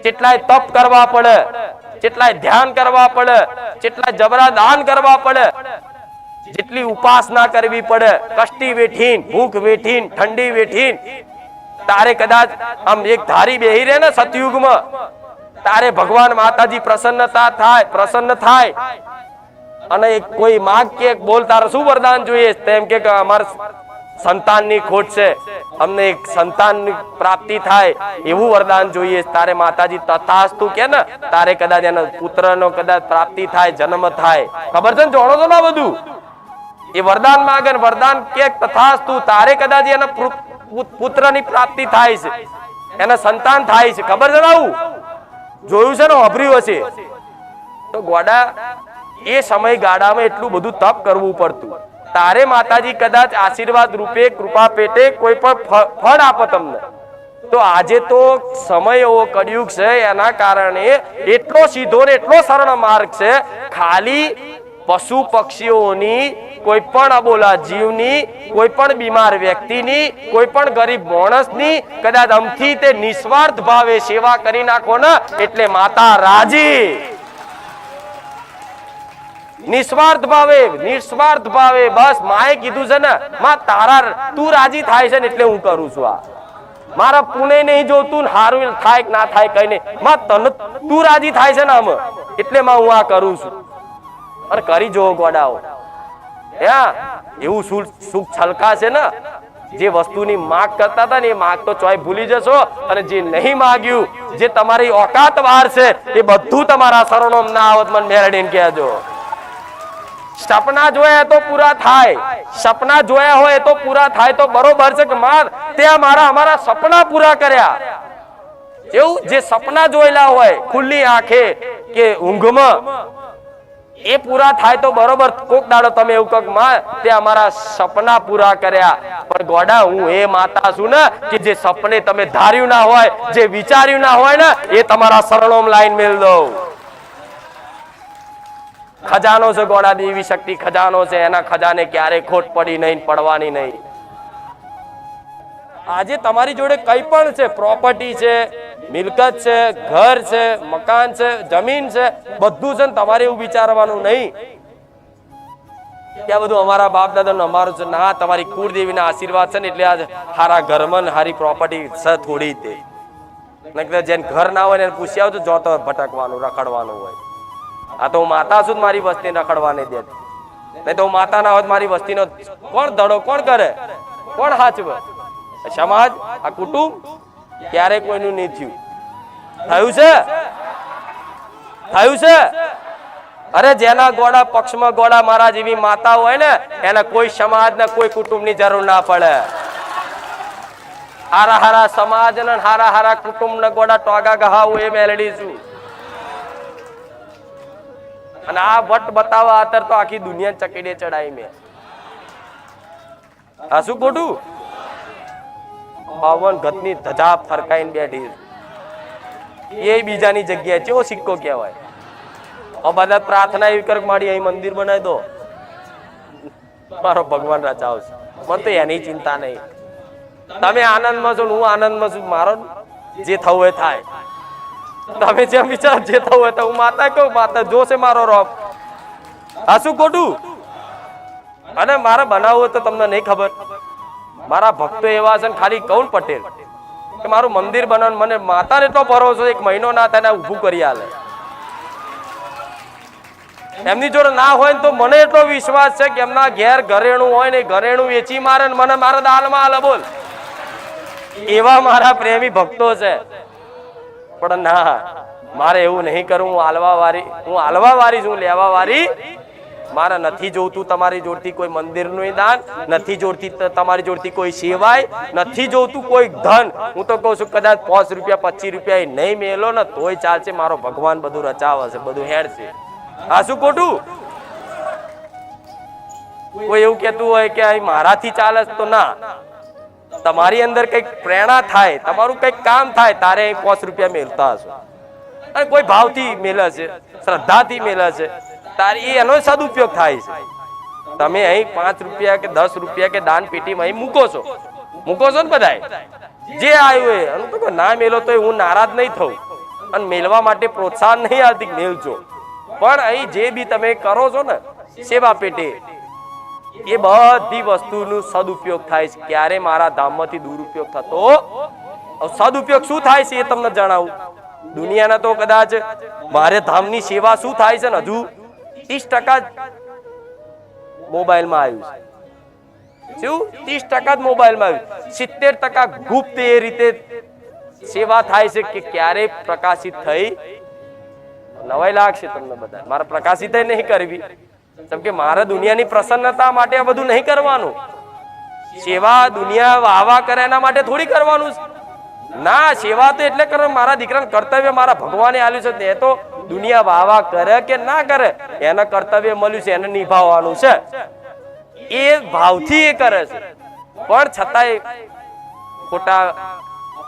કેટલાય તપ કરવા પડે, કેટલાય ધ્યાન કરવા પડે, કેટલાય જબરા દાન કરવા પડે, જેટલી ઉપાસના કરવી પડે, કષ્ટી વેઠીન, ભૂખ વેઠીન, ઠંડી વેઠીન. તારે કદાચ આમ એક ધારી બેહી રહે ને સતયુગમાં, તારે ભગવાન માતાજી પ્રસન્ન થાય અને કોઈ માગ કે બોલ તારે શું વરદાન જોઈએ? તેમ કે અમાર સંતાનની ખોટ છે, અમને એક સંતાનની પ્રાપ્તિ થાય એવું વરદાન જોઈએ. તારે માતાજી તથાસ્તુ કે ને તારે કદાચ એનો પુત્રનો કદાચ પ્રાપ્તિ થાય, જન્મ થાય. ખબર છે ને? જોડો તો ના બધું એ વરદાન માગે, વરદાન કે તથાસ્તુ તારે કદાચ એના પુત્રની પ્રાપ્તિ થાય છે, એના સંતાન થાય છે. ખબર છે ને? આવું જોયું છે ને? વાપર્યું હશે. તો ગોડા એ સમયગાળામાં એટલું બધું તપ કરવું પડતું. તારે માતાજી કદાચ આશીર્વાદ રૂપે કૃપા પેટે કોઈ પણ ફળ આપો તમને. તો આજે તો સમય એવો કળિયુગ છે, એના કારણે એટલો સીધો ને એટલો સરળ માર્ગ છે. ખાલી પશુ પક્ષીઓની, કોઈ પણ અબોલા જીવની, કોઈ પણ બીમાર વ્યક્તિની, કોઈ પણ ગરીબ માણસની કદાચ અમથી તે નિસ્વાર્થ ભાવે સેવા કરી નાખો ને એટલે માતા રાજી. નિસ્વાર્થ ભાવે બસ માએ કીધું છે ને માં તારા તું રાજી થાય છે ને એટલે હું કરું છું. આ મારા પુણે નહીં જોતું, હારું થાય કે ના થાય કઈ નહીં, માં તને તું રાજી થાય છે ને આમ એટલે માં હું આ કરું છું. અને કરી જોવો ગોડાઓ, એવું સુખ છલકા છે ને જે વસ્તુની માંગ કરતા હતા ને એ માંગ તો ચોય ભૂલી જશો અને જે નહીં માંગ્યું, જે તમારી ઓકાત બહાર છે એ બધું તમારા શરણોમાં ના આવત મને મેળડીને કહેજો. સપના જોયા તો પૂરા થાય, સપના જોયા હોય તો પૂરા થાય તો બરોબર છે કે તે અમારા સપના પૂરા કર્યા. એવું જે સપના જોયેલા હોય ખુલ્લી આંખે કે ઊંઘમાં એ પૂરા થાય તો બરોબર. કોક દાડો તમે એવું કહો માં તે અમારા સપના પૂરા કર્યા, પણ ગોડા હું એ માતા છું ને કે જે સપને તમે ધાર્યું ના હોય, જે વિચાર્યું ના હોય ને એ તમારા શરણોમાં લાઈન મેલ દઉં. ખજાનો છે ગોડા, દેવી શક્તિ ખજાનો છે, એના ખજાને ક્યારે ખોટ પડી નહીં, પડવાની નહીં. આજે તમારી જોડે કઈ પણ છે, પ્રોપર્ટી છે, મિલકત છે, ઘર છે, મકાન છે, જમીન છે, બધું છે, તમારે એવું વિચારવાનું નહીં કે આ બધું અમારા બાપ દાદા અમારું છે. ના, તમારી કુળદેવીના આશીર્વાદ છે ને એટલે આજ હારા ઘરમાં હારી પ્રોપર્ટી છે થોડી તે. જેને ઘર ના હોય ને પૂછી આવજો, જો તો ભટકવાનું રખડવાનું હોય. આ તો હું માતા છું, મારી વસ્તી રખડવા નહીં દેતી. નહીં તો હું માતા ના હોત મારી વસ્તીનો કોણ દડો કોણ કરે, કોણ હાચવે? સમાજ, આ કુટુંબ ક્યારે કોઈનું નહીં થયું. થયું છે, થયું છે. અરે જેના ગોડા પક્ષમાં ગોડા મારા જેવી માતા હોય ને એને કોઈ સમાજ ને કોઈ કુટુંબ ની જરૂર ના પડે. હારા હારા સમાજ ને હારા હારા કુટુંબ ને ગોડા ટોગા ગહાવું એ મેલડી છું. અને આ વટ બતાવવા અત્યારે તો આખી દુનિયા ચકેડે ચડાઈ મેં. આ શું ખોટું? પવન ગતની ધજા ફરકાઈને બેઠી એ બીજાની જગ્યાએ ચેવો સિક્કો કહેવાય. બધા પ્રાર્થના એવી કર મારી અહીં મંદિર બનાવી દો, મારો ભગવાન રચાવશે. મને તો એની ચિંતા નહીં. તમે આનંદમાં છો, હું આનંદમાં છું, મારો જે થવું એ થાય. તમે જેમ વિચાર જે થવું હોય તો હું માતા કહું, માતા જોશે મારો રોપ. આ શું ખોટું? અને મારે બનાવવું તો તમને નહીં ખબર. મારા ભક્તો એવા છે ખાલી કૌન પટેલ કે મારું મંદિર બનાવવાનું મને માતાને એટલો ભરોસો, 1 મહિનો ના થાય ઊભું કરી આલે. એમની જોડે ના હોય ને તો મને એટલો વિશ્વાસ છે કે એમના ઘેર ઘરેણું હોય ને ઘરેણું વેચી મારે ને મને મારા દાલમાં આલે. બોલ, એવા મારા પ્રેમી ભક્તો છે. પણ ના, મારે એવું નહીં કરવું. હું આલવા વાળી છું, લેવા વાળી. મારે નથી જોતું તમારી જોડતી કોઈ મંદિરનું દાન, નથી જોડતી તમારી જોડતી કોઈ સેવાય, નથી જોતું કોઈ ધન. હું તો કહું છું કદાચ 5 રૂપિયા 25 રૂપિયા નહીં મેલો ને તોય ચાલશે. મારો ભગવાન બધું રચાવે છે, બધું હેડ છે. આ શું ખોટું? કોઈ એવું કેતું હોય કે અહીં મારાથી ચાલે તો ના, તમારી અંદર કઈક પ્રેરણા થાય, તમારું કઈક કામ થાય તારે 5 રૂપિયા મેળતા હશો. અને કોઈ ભાવથી મેલે છે, શ્રદ્ધાથી મેલે છે, તારી એનો સદુપયોગ થાય છે. તમે અહીં 5 રૂપિયા કે 10 રૂપિયા કે દાન પેટીમાં અહીં મૂકો છો ને બધાય જે આવ્યું એ ના મેલો તો હું નારાજ નહીં થઉં અને મેળવા માટે પ્રોત્સાહન નહીં આવતી, મેળજો. પણ અહીં જે બી તમે કરો છો ને સેવા પેટે, એ બધી વસ્તુનો સદુપયોગ થાય છે. ક્યારે મારા ધામમાંથી દુરુપયોગ થતો. સદુપયોગ શું થાય છે એ તમને જણાવું. દુનિયાના તો કદાચ મારે ધામની સેવા શું થાય છે ને હજુ 30% મોબાઈલમાં આવ્યું છે. શું 30% જ મોબાઈલમાં આવ્યું, 70% ગુપ્ત એ રીતે સેવા થાય છે કે ક્યારે પ્રકાશિત થઈ. નવાઈ લાગશે તમને બધા. મારે પ્રકાશિત નહીં કરવી, કેમ કે મારે દુનિયાની પ્રસન્નતા માટે આ બધું નહીં કરવાનું. સેવા દુનિયા વાહવા કરે એના માટે થોડી કરવાનું છે. ના, સેવા તો એટલે કરો મારા દીકરાનું કર્તવ્ય મારા ભગવાને આલ્યું છે. એ તો દુનિયા વાહવા કરે કે ના કરે એના કર્તવ્ય મળ્યું છે, એને નિભાવવાનું છે. એ ભાવથી એ કરે છે. પણ છતાંય ખોટા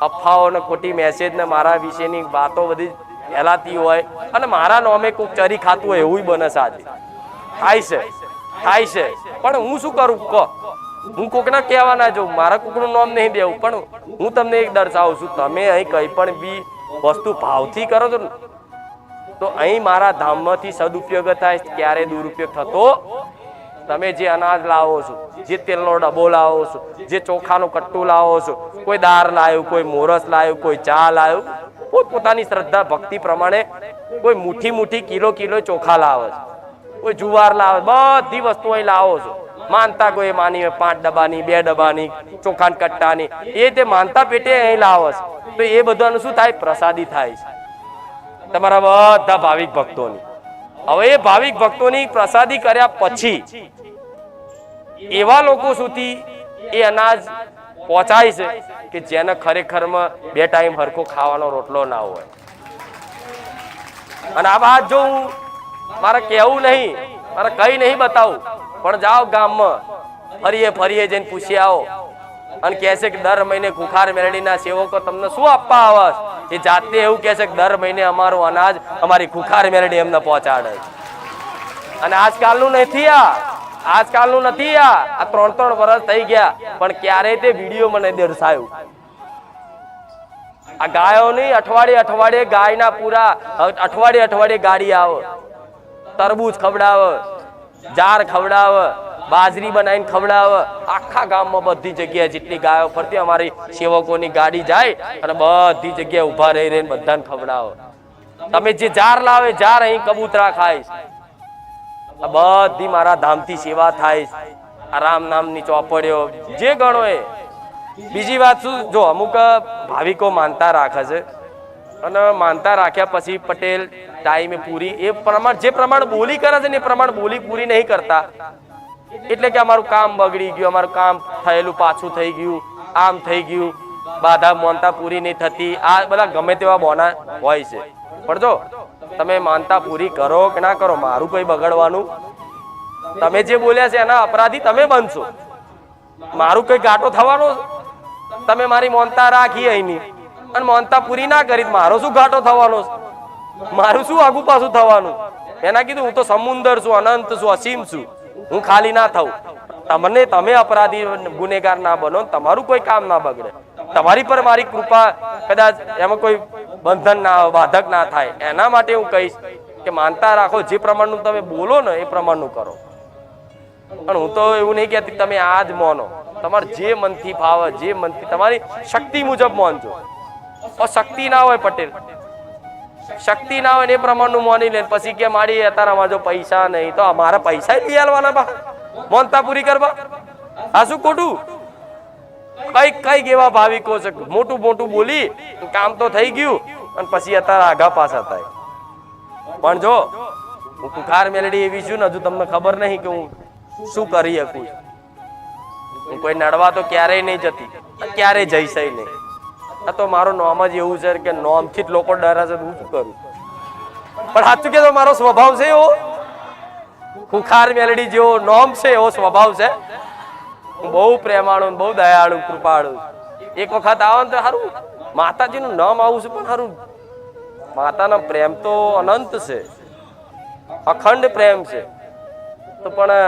અફવાઓ ને ખોટી મેસેજ ને મારા વિશેની વાતો બધી ફેલાતી હોય અને મારા નામે કોઈક ચરી ખાતું હોય એવું બને છે. આજે થાય છે. પણ હું શું કરું કહો? હું કોકના કહેવા ના જાઉં, મારા કોકનું નામ નહીં દેવું. પણ હું તમને એક દર્શાવું છું, તમે અહીં કઈ પણ બી વસ્તુ ભાવથી કરો છો તો અહીં મારા ધામમાંથી સદુપયોગ થાય, ક્યારે દુરુપયોગ થતો. તમે જે અનાજ લાવો છો, જે તેલનો ડબ્બો લાવો છો, જે ચોખાનું કટ્ટું લાવો છો, કોઈ દાળ લાવ્યું, કોઈ મોરસ લાવ્યું, કોઈ ચા લાવ્યું, પોતપોતાની શ્રદ્ધા ભક્તિ પ્રમાણે કોઈ મુઠ્ઠી કિલો ચોખા લાવે છે, કોઈ જુવાર લાવે, બધી વસ્તુ અહીં લાવો છો. માનતા કોઈ માની હોય 5 ડબ્બાની 2 ડબ્બાની ચોખાન કટ્ટાની, એ તે માનતા પેટે અહીં લાવે છે, તો એ બધાનું શું થાય? પ્રસાદી થાય છે તમારા બધા ભાવિક ભક્તોની. હવે એ ભાવિક ભક્તોની પ્રસાદી કર્યા પછી એવા લોકો સુધી એ અનાજ પહોંચાય છે કે જેને ખરેખરમાં 2 ટાઈમ હરખો ખાવાનો રોટલો ના હોય. અને આ વાત જો હું મારે કહેવું નહીં, મારે કઈ નહીં બતાવું, પણ જાઓ ગામમાં ફરીએ જઈને પૂછી આવો અને કહે છે કે દર મહિને ખુખાર મેરડીના સેવકો તમને શું આપવા આવે? એ જાતે એવું કહે છે કે દર મહિને અમારું અનાજ અમારી ખુખાર મેરડી એમને પહોંચાડે. અને આજકાલનું નથી, આજકાલનું નથી, આ 3 વર્ષ થઈ ગયા, પણ ક્યારેય તે વિડીયો મને દર્શાવ્યું. આ ગાયો નહીં, અઠવાડિયે ગાયના પૂરા અઠવાડિયે ગાડી આવે, તરબૂચ ખવડાવે, જાર ખવડાવે, બાજરી બનાવીને ખવડાવે. આખા ગામમાં બધી જગ્યાએ જેટલી ગાયો ફરતી અમારી સેવકોની ગાડી જાય અને બધી જગ્યાએ ઉભા રહીને બધાને ખવડાવે. તમે જે જાર લાવે, જાર અહીં કબૂતરા ખાય. આ બધી મારા ધામથી સેવા થાય. આ રામ નામની ચોપડીઓ જે ગણો એ. બીજી વાત શું, જો અમુક ભાવિકો માનતા રાખે છે અને માનતા રાખ્યા પછી પટેલ ટાઈમે પૂરી એ પ્રમાણ જે પ્રમાણ બોલી કરે છે ને એ પ્રમાણ બોલી પૂરી નહીં કરતા. એટલે કે અમારું કામ બગડી ગયું, અમારું કામ થયેલું પાછું થઈ ગયું, આમ થઈ ગયું, બાધા માનતા પૂરી નહીં થતી, આ બધા ગમે તેવા બોના હોય છે. પણ જો તમે માનતા પૂરી કરો કે ના કરો, મારું કોઈ બગડવાનું, તમે જે બોલ્યા છે એના અપરાધી તમે બનશો. મારું કઈ ગાટો થવાનો, તમે મારી માનતા રાખી અહીંની અને માનતા પૂરી ના કરી, મારો શું ગાટો થવાનો? મારું શું આગુ પાછું થવાનું? એના કીધું હું તો સમુદર છું, અનંત છું, અસીમ છું, હું ખાલી ના થઉં. તમને તમે અપરાધી ગુનેગાર ના બનો, તમારું કોઈ કામ ના બગડે, તમારી પર મારી કૃપા કદાચ એમાં કોઈ બંધન ના બાધક ના થાય. એના માટે હું કહીશ કે માનતા રાખો, જે પ્રમાણનું તમે બોલો ને એ પ્રમાણનું કરો. પણ હું તો એવું નહીં કહેતી તમે આ જ માનો, તમારે જે મનથી ફાવે, જે મનથી તમારી શક્તિ મુજબ માનજો. શક્તિ ના હોય પટેલ, શક્તિ ના હોય ને એ પ્રમાણનું માની લે, પછી કે મારી અત્યારે અમારે જો પૈસા નહીં તો અમારા પૈસા લઈ આલવાના બા માનતા પૂરી કરવા. આ શું ખોટું? કઈક એવા ભાવિકો છે મોટું બોલી કામ તો થઈ ગયું અને પછી અત્યારે આગા પાછા થાય. પણ જો હું ખુખાર મેલડી એવી છું ને, હજુ તમને ખબર નહીં કે હું શું કરી શકું. હું કોઈ નડવા તો ક્યારેય નહીં જતી, ક્યારેય જઈશ નહીં. આ તો મારું નામ જ એવું છે કે નામથી જ લોકો ડરે છે, હું શું કરું? પણ સાચું કે મારો સ્વભાવ છે એવો, ખુખાર મેલડી જેવો નામ છે એવો સ્વભાવ છે. હું બહુ પ્રેમાળુ, બહુ દયાળુ, કૃપાળુ. એક વખત આવો ને તો સારું માતાજીનું નામ આવું છે, પણ સારું માતાનો પ્રેમ તો અનંત છે, અખંડ પ્રેમ છે. તો પણ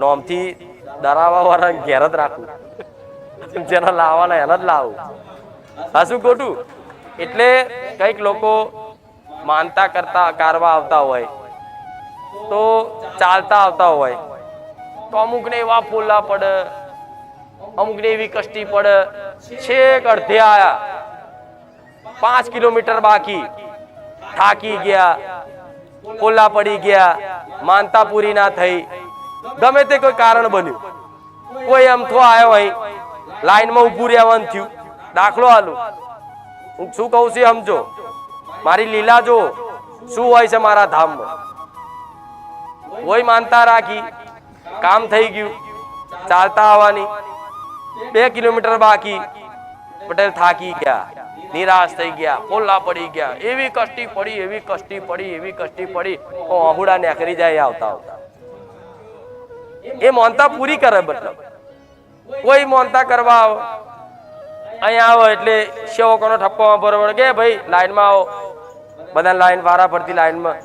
નામથી ડરાવા વાળા ઘેર જ રાખવું, જેના લાવવાના એના જ લાવું. હા શું ખોટું? એટલે કઈક લોકો માનતા કરવા આવતા હોય તો ચાલતા આવતા હોય તો અમુકને એવા ફોલ્લા પડે, અમુકને એવી કષ્ટી પડે. છેક અડધે આયા, 5 કિલોમીટર બાકી, થાકી ગયા, ફોલ્લા પડી ગયા, માનતા પૂરી ના થઈ, ગમે તે કોઈ કારણ બન્યું, કોઈ અમથો આવ્યો અહીં લાઈનમાં ઉભું રહેવાનું થયું. દાખલો આલું, હું શું કહું છું સમજો, મારી લીલા જો શું હોય છે મારા ધામમાં. કોઈ માનતા રાખી, કામ થઈ ગયું, ચાલતા આવવાની, 2 કિલોમીટર બાકી, પટેલ થાકી ગયા, નિરાશ થઈ ગયા, ફોલ્લા પડી ગયા, એવી કષ્ટી પડી આહુડા નેકરી જાય આવતા આવતા. એ માનતા પૂરી કરે. મતલબ કોઈ માનતા કરવા આવે, અહીંયા આવો એટલે સેવકોનો ઠપકો બરોબર કે ભાઈ લાઈનમાં આવો, બધા લાઈન વારા પડતી લાઈનમાં,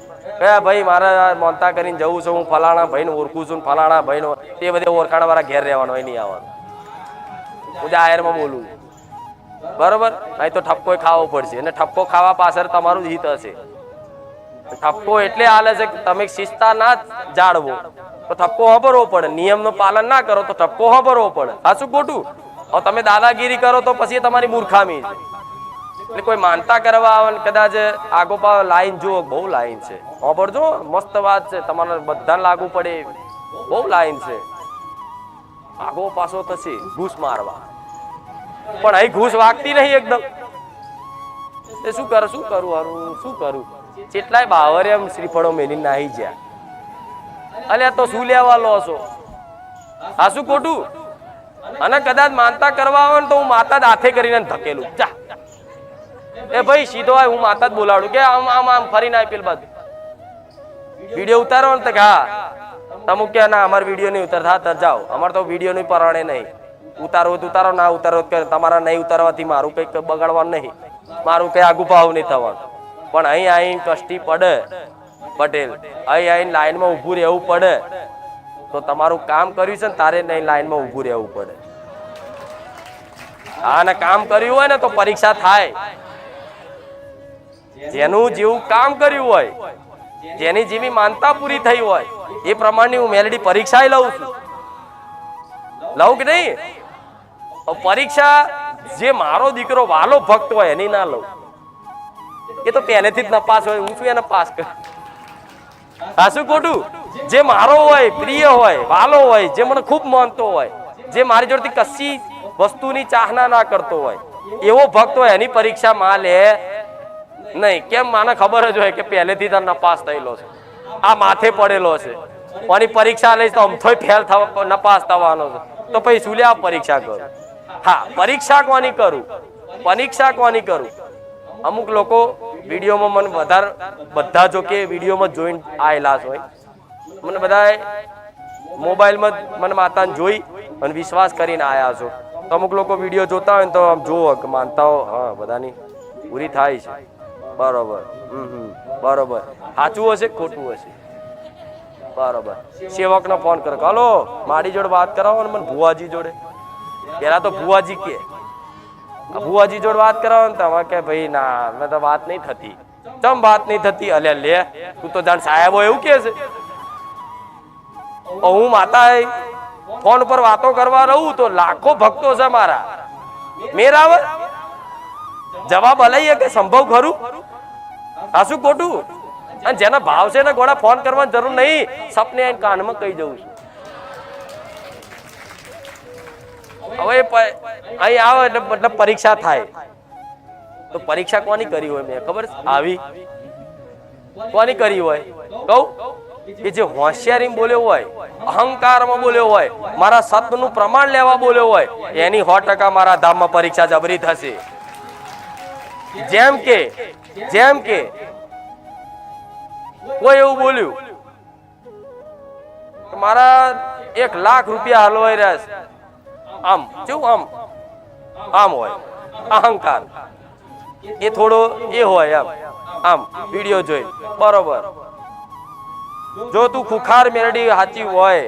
ભાઈ મારે માનતા કરીને જવું છે, હું ફલાણા ભાઈને ઓળખું છું, ફલાણા ભાઈનો તે બધે ઓળખાણ વાળા ઘેર રહેવાનો હોય, નહીં આવવાનું. હું જાહેરમાં બોલું બરોબર, નહીં તો ઠપકો ખાવો પડશે. અને ઠપકો ખાવા પાછળ તમારું હિત હશે. ઠપકો એટલે હાલે છે કે તમે શિસ્તા ના જાળવો તો ઠપકો સાંભળવો પડે, નિયમનું પાલન ના કરો તો ઠપકો સાંભળવો પડે. આ શું ખોટું? હવે તમે દાદાગીરી કરો તો પછી તમારી મૂર્ખામી. એટલે કોઈ માનતા કરવા આવે કદાચ આગોપા લાઈન જુઓ, બહુ લાઈન છે. સાંભળજો, મસ્ત વાત છે, તમારે બધાને લાગુ પડે, બહુ લાઈન છે. આગો પાછો થશે ઘૂસ મારવા, પણ અહીં ઘૂસ વાગતી નહીં એકદમ. એ શું કરું શું કરું કેટલાય બાવરે એમ શ્રીફળો મેલી નાહી જ્યાં. અલ્યા તો શું લેવા લો છો? આ શું ખોટું? અને કદાચ માનતા કરવા આવે ને તો હું માતા જ હાથે કરીને ધકેલું. જા એ ભાઈ સીધો હોય, હું માતા જ બોલાવડું કે આમ આમ આમ ફરીને આવી પેલ બાજુ વિડીયો ઉતારો ને. હા તમે કે ના અમારે વિડીયો નહીં ઉતારતા, તર જાઓ, અમારે તો વિડીયો નહીં પરણે નહીં. ઉતારવો તો ઉતારો, ના ઉતારવો કે તમારા નહીં ઉતારવાથી મારું કંઈક બગાડવાનું નહીં, મારું કઈ આગુ ભાવ નહીં થવાનું. પણ અહીં આવીને કષ્ટી પડે પટેલ, અહીં આવીને લાઈનમાં ઊભું રહેવું પડે તો તમારું કામ કર્યું છે ને તારે નહીં લાઈનમાં ઊભું રહેવું પડે. આને કામ કર્યું હોય ને તો પરીક્ષા થાય. જેનું જેવું કામ કર્યું હોય, જેની જેવી માનતા પૂરી થઈ હોય એ પ્રમાણની હું મેલેડી પરીક્ષા લઉં છું. લઉં કે નહીં? પરીક્ષા જે મારો દીકરો વાલો ભક્ત હોય એની ના લઉં. એ તો પહેલેથી જ નપાસ હોય, હું શું એને પાસ કર? આ શું ખોટું? જે મારો હોય, પ્રિય હોય, વાલો હોય, જે મને ખૂબ માનતો હોય, જે મારી જોડેથી કશી વસ્તુની ચાહના ના કરતો હોય એવો ભક્ત હોય એની પરીક્ષા માં લે નહીં. કેમ? મને ખબર જ હોય કે પહેલેથી જ નપાસ થયેલો છે, આ માથે પડેલો છે, કોની પરીક્ષા લઈશ તો અમથોય ફેલ થવા નપાસ થવાનો છે, તો પછી શું લે આ પરીક્ષા કરું? હા, પરીક્ષા કોની કરું? પરીક્ષા કોની કરું? અમુક લોકો વિડીયોમાં મને વધારે બધા જો કે વિડીયોમાં જોઈને આવેલા હોય, મને બધા મોબાઈલમાં મને માતાને જોઈ અને વિશ્વાસ કરીને આવ્યા છો. તો અમુક લોકો વિડીયો જોતા હોય ને તો આમ જુઓ કે માનતાઓ હા બધાની પૂરી થાય છે. બરોબર, બરોબર. સાચું હશે ખોટું હશે? બરોબર. સેવકનો ફોન કરો, હાલો મારી જોડે વાત કરાવો ને મને ભુવાજી જોડે. પેલા તો ભુવાજી કે ભુવાજી જોડે વાત કરાવો ને તમે કે ભાઈ ના મેં તો વાત નહીં થતી. ચમ વાત નહીં થતી? અલ્યા લે તું તો જાણ સાહેબો એવું કે છે. હું માતા ફોન પર વાતો કરવા રહું તો લાખો ભક્તો છે મારા, મેરા જવાબ અલાઈએ કે સંભવ ખરું? આ શું ખોટું? અને જેના ભાવ છે ને ગોળા ફોન કરવાની જરૂર નહીં, સપને આઈને કાનમાં કહી જવું છું. હવે અહીં આવે એટલે મતલબ પરીક્ષા થાય. તો પરીક્ષા કોની કરી હોય મેં ખબર આવી? કોની કરી હોય કહું? કે જે હોશિયારી બોલ્યો હોય, અહંકારમાં બોલ્યો હોય, મારા સત્યનું પ્રમાણ લેવા બોલ્યો હોય એની 100% મારા ધામમાં પરીક્ષા જબરી થશે. જેમ કે કોઈ એવું બોલ્યું મારા 1 લાખ રૂપિયા હલવાઈ રહ્યા છે, આમ કેવું આમ હોય અહંકાર, એ થોડો એ હોય આમ વિડીયો જોઈ. બરોબર. જો તું ખુખાર મેરડી સાચી હોય,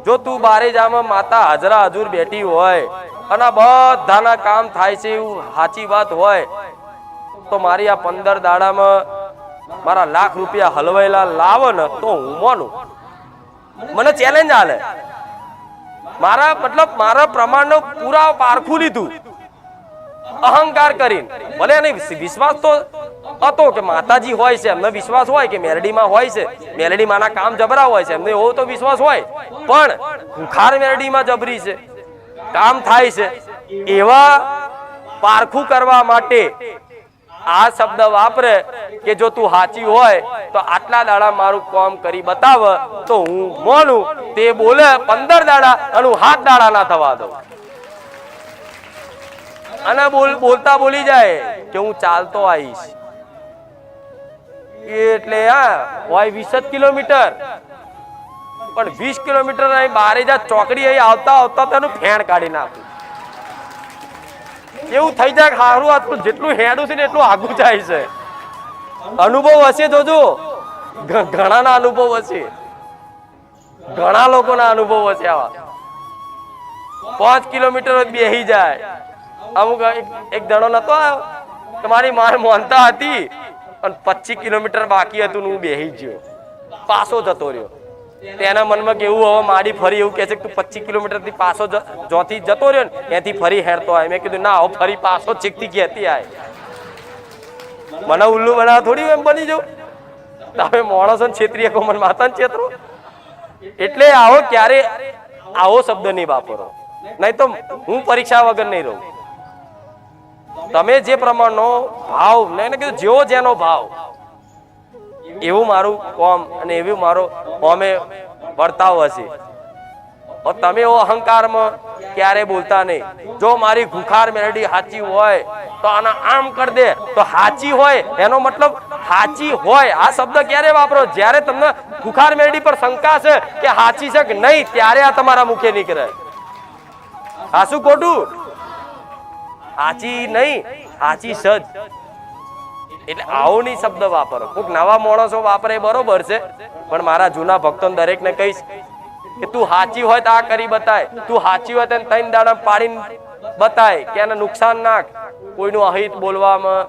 જો તું બારે જામાં માતા હાજરા હજુર બેઠી હોય અને બધાના કામ થાય છે એવું સાચી વાત હોય તો મારી આ 15 દાડામાં મારા 1 લાખ રૂપિયા હલવાયેલા લાવો ને તો હું માનું. મને ચેલેન્જ આલે. મારા મતલબ મારા પ્રમાણનો પૂરા પારખું લીધું અહંકાર કરીને. ભલે એને વિશ્વાસ તો હતો કે માતાજી હોય છે, એમને વિશ્વાસ હોય કે મેરડીમાં હોય છે, મેરડીમાં ના કામ જબરા હોય છે, એમને એવો તો વિશ્વાસ હોય, પણ ખુખાર મેરડીમાં જબરી છે, કામ થાય છે, એવા પારખું કરવા માટે આ શબ્દ વાપરે કે જો તું સાચી હોય તો આટલા દાડા મારું કામ કરી બતાવ તો હું માનું. તે બોલે 15 દાડા અને 7 દાડા ના થવા દઉં. અને બોલતા બોલી જાય કે હું ચાલતો આવીશ. એટલે હોય 20 કિલોમીટર, પણ 20 કિલોમીટર અહીં બારે જા ચોકડી અહીં આવતા તેનું ફેણ કાઢી નાખું. એવું થઈ જાય સારું આ જેટલું હેડું છે ને એટલું આગું જાય છે. અનુભવ હશે જોજો, ઘણા ના અનુભવ હશે, ઘણા લોકો ના અનુભવ હશે. આવા 5 કિલોમીટર બેહી જાય. અમુક એક દડો નતો આવ્યો તમારી માર મોનતા હતી અને 25 કિલોમીટર બાકી હતું, હું બેહી ગયો, પાછો જતો રહ્યો. તેના મનમાં કેવું હવે મારી ફરી એવું કે છે કે તું 25 કિલોમીટર થી પાછો જોથી જતો રહ્યો ને એથી ફરી હેડતો આવે. મેં કીધું ના હવે ફરી પાછો ચીકતી કહેતી આવે. મને ઉલ્લુ બનાવ થોડી એમ બની જાઉં. તમે માણસો ને છેતરીએ કો મને માતાને છેતરો. એટલે આવો ક્યારે આવો શબ્દ નહીં વાપરો, નહીં તો હું પરીક્ષા વગર નહીં રહું. તમે જે પ્રમાણનો ભાવ, નહીં કીધું જેવો જેનો ભાવ એવું મારું કોમ અને એવું મારો કોમે વર્તાવ હશે. તમે એવો અહંકારમાં ક્યારે બોલતા નહીં. જો મારી ખુખાર મેલડી સાચી હોય તો આના આમ કરી દે, તો સાચી હોય એનો મતલબ સાચી હોય આ શબ્દ ક્યારે વાપરો? જ્યારે તમને ખુખાર મેલડી પર શંકા છે કે સાચી છે કે નહીં, ત્યારે આ તમારા મુખે નીકળે. સાચું ખોટું? સાચી નહીં, સાચી સજ. એટલે આવો નહીં શબ્દ વાપરો. કોઈક નવા માણસો વાપરે બરોબર છે, પણ મારા જૂના ભક્તોને દરેકને કહીશ કે તું સાચી હોય તો આ કરી બતાય, તું સાચી હોય તો 3 દાડા પાડીને બતાય કે એને નુકસાન નાખ. કોઈનું અહિત બોલવામાં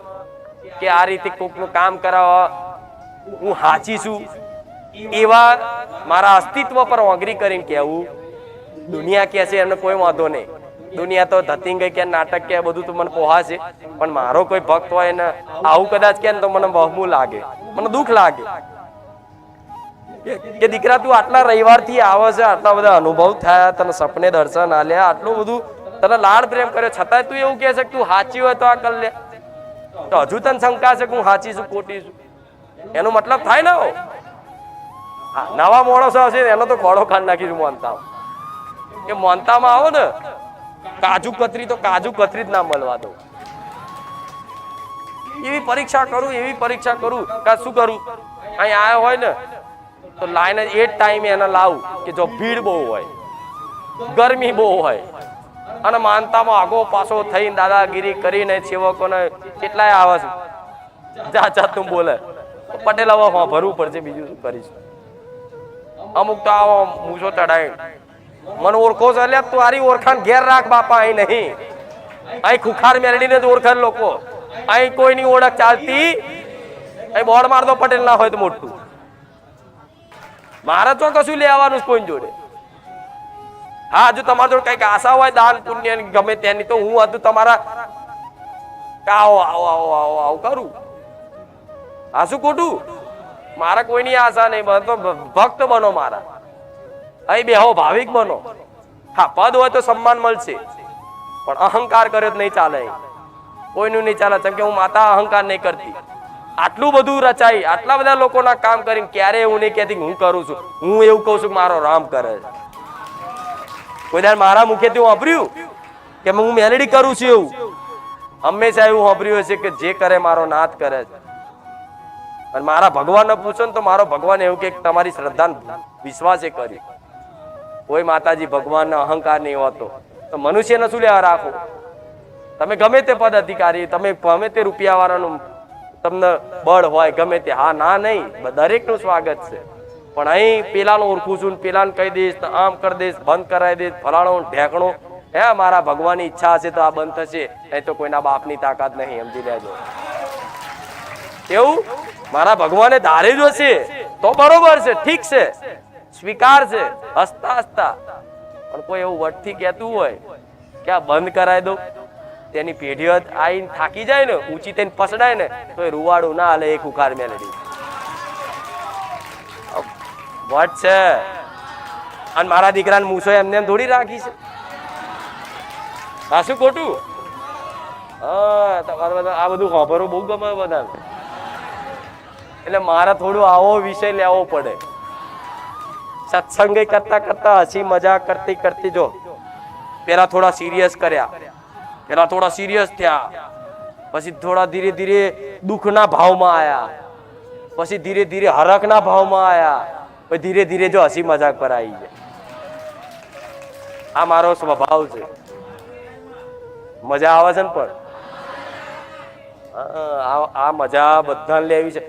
કે આ રીતે કોઈકનું કામ કરાવવા હું સાચી છું એવા મારા અસ્તિત્વ પર ઓગરી કરીને કહેવું. દુનિયા કહે છે એમને કોઈ વાંધો નહીં, દુનિયા તો ધતિંગ કે નાટક કે બધું તો મને પોહાશે, પણ મારો કોઈ ભક્ત હોય ને આવું કદાચ કે તો મને વહમું લાગે, મને દુઃખ લાગે કે દીકરા તું આટલા રવિવાર થી આવે છે, આટલા બધા અનુભવ થયા, તને સપને દર્શન આલ્યા, આટલું બધું તને લાડ પ્રેમ કર્યો, છતાંય તું એવું કહે છે કે તું સાચી હોય તો આ કર લે. તો હજુ તને શંકા છે કે હું સાચી છું ખોટી છું? એનો મતલબ થાય ને નવા માણસો હશે એનો તો ખોડો ખાન નાખીશું મોનતા કે મોનતામાં આવો ને કાજુ કતરી તો કાજુ કતરી જ ના મળવા દો. એવી પરીક્ષા કરું, એવી પરીક્ષા કરું કે શું કરું, અહીં આવ્યો હોય ને તો લાઈન એ જ ટાઈમે એને લાવું કે જો ભીડ બહુ હોય, ગરમી બહુ હોય અને માનતામાં આગો પાછો થઈને દાદાગીરી કરીને સેવકોને કેટલાય આવે છે જાત જાતનું બોલે. પટેલ હવે ભરવું પડશે, બીજું શું કરીશ. અમુક તો આવો મૂછો ચડાય મને ઓળખો છે એટલે તું આરી ઓળખાણ ઘેર રાખ બાપા. અહીં નહીં, અહીં ખુખાર મેરડીને જ ઓળખે લોકો. અહીં કોઈની ઓળખ ચાલતી, અહીં બોર્ડ માર દો પટેલ ના હોય તો મોટું. મારે તો કશું લેવાનું કોઈ જોડે. હા, જો તમારા જોડે કઈક આશા હોય દાન પુણ્ય ગમે તેની તો હું હતું તમારા આવો આવો આવો આવો આવો કરું. આ શું ખોટું? મારા કોઈની આશા નહીં, ભક્ત બનો મારા. અહીં બેહો, ભાવિક બનો. હા, પદ હોય તો સન્માન મળશે, પણ અહંકાર કર્યો તો નહીં ચાલે. કોઈનું નહીં ચાલે, કેમ કે હું માતા અહંકાર નહીં કરતી. આટલું બધું રચાઈ, આટલા બધા લોકોના કામ કરીને ક્યારે એવું નહીં કહેતી હું કરું છું. હું એવું કહું છું કે મારો રામ કરે છે. કોઈ દર મારા મુખેથી વાપર્યું કે હું મેલેડી કરું છું એવું? હંમેશા એવું વાપર્યું હશે કે જે કરે મારો નાથ કરે છે. અને મારા ભગવાનને પૂછો ને તો મારો ભગવાન એવું કે તમારી શ્રદ્ધા વિશ્વાસે કર્યું. કોઈ માતાજી ભગવાનનો અહંકાર નહીં હોતો તો મનુષ્યને શું લેવા રાખો? તમે ગમે તે પદ અધિકારી, તમે ગમે તે રૂપિયા વાળાનું તમને બળ હોય ગમે તે, હા ના નહીં, દરેકનું સ્વાગત છે. પણ અહીં પેલાનું ઓળખું છું, પેલાને કહી દઈશ, આમ કરી દઈશ, બંધ કરાવી દઈશ, ફલાણો ઢેકણો. હે, મારા ભગવાનની ઈચ્છા હશે તો આ બંધ થશે, નહીં તો કોઈના બાપની તાકાત નહીં, સમજી લેજો. એવું મારા ભગવાને ધારેલું હશે તો બરોબર છે, ઠીક છે, સ્વીકાર છે, હસતા હસતા. પણ કોઈ એવું વટથી કહેતું હોય કે આ બંધ કરાવી દો, તેની પેઢીઓ આઈને થાકી જાય ને, ઊંચી થઈને પસડાય ને તો એ રૂવાડું ના હાલે. એક ઉખાર મેલેડી વટ છે. અને મારા દીકરાને મૂછો એમને એમ થોડી રાખી છે. આ શું ખોટું? હા, તમારે બધા આ બધું ખબરો બહુ ગમે બધા, એટલે મારે થોડું આવો વિષય લેવો પડે. સત્સંગ કરતા કરતા હસી મજાક કરતી કરતી જો પેલા થોડા સિરિયસ કર્યા, પેલા થોડા સિરિયસ થયા, પછી થોડા ધીરે ધીરે દુઃખના ભાવમાં આયા, પછી ધીરે ધીરે હરખના ભાવમાં આયા, પછી ધીરે ધીરે જો હસી મજાક પર આવી જાય. આ મારો સ્વભાવ છે. મજા આવે છે ને, પણ આ મજા બધાને લેવી છે.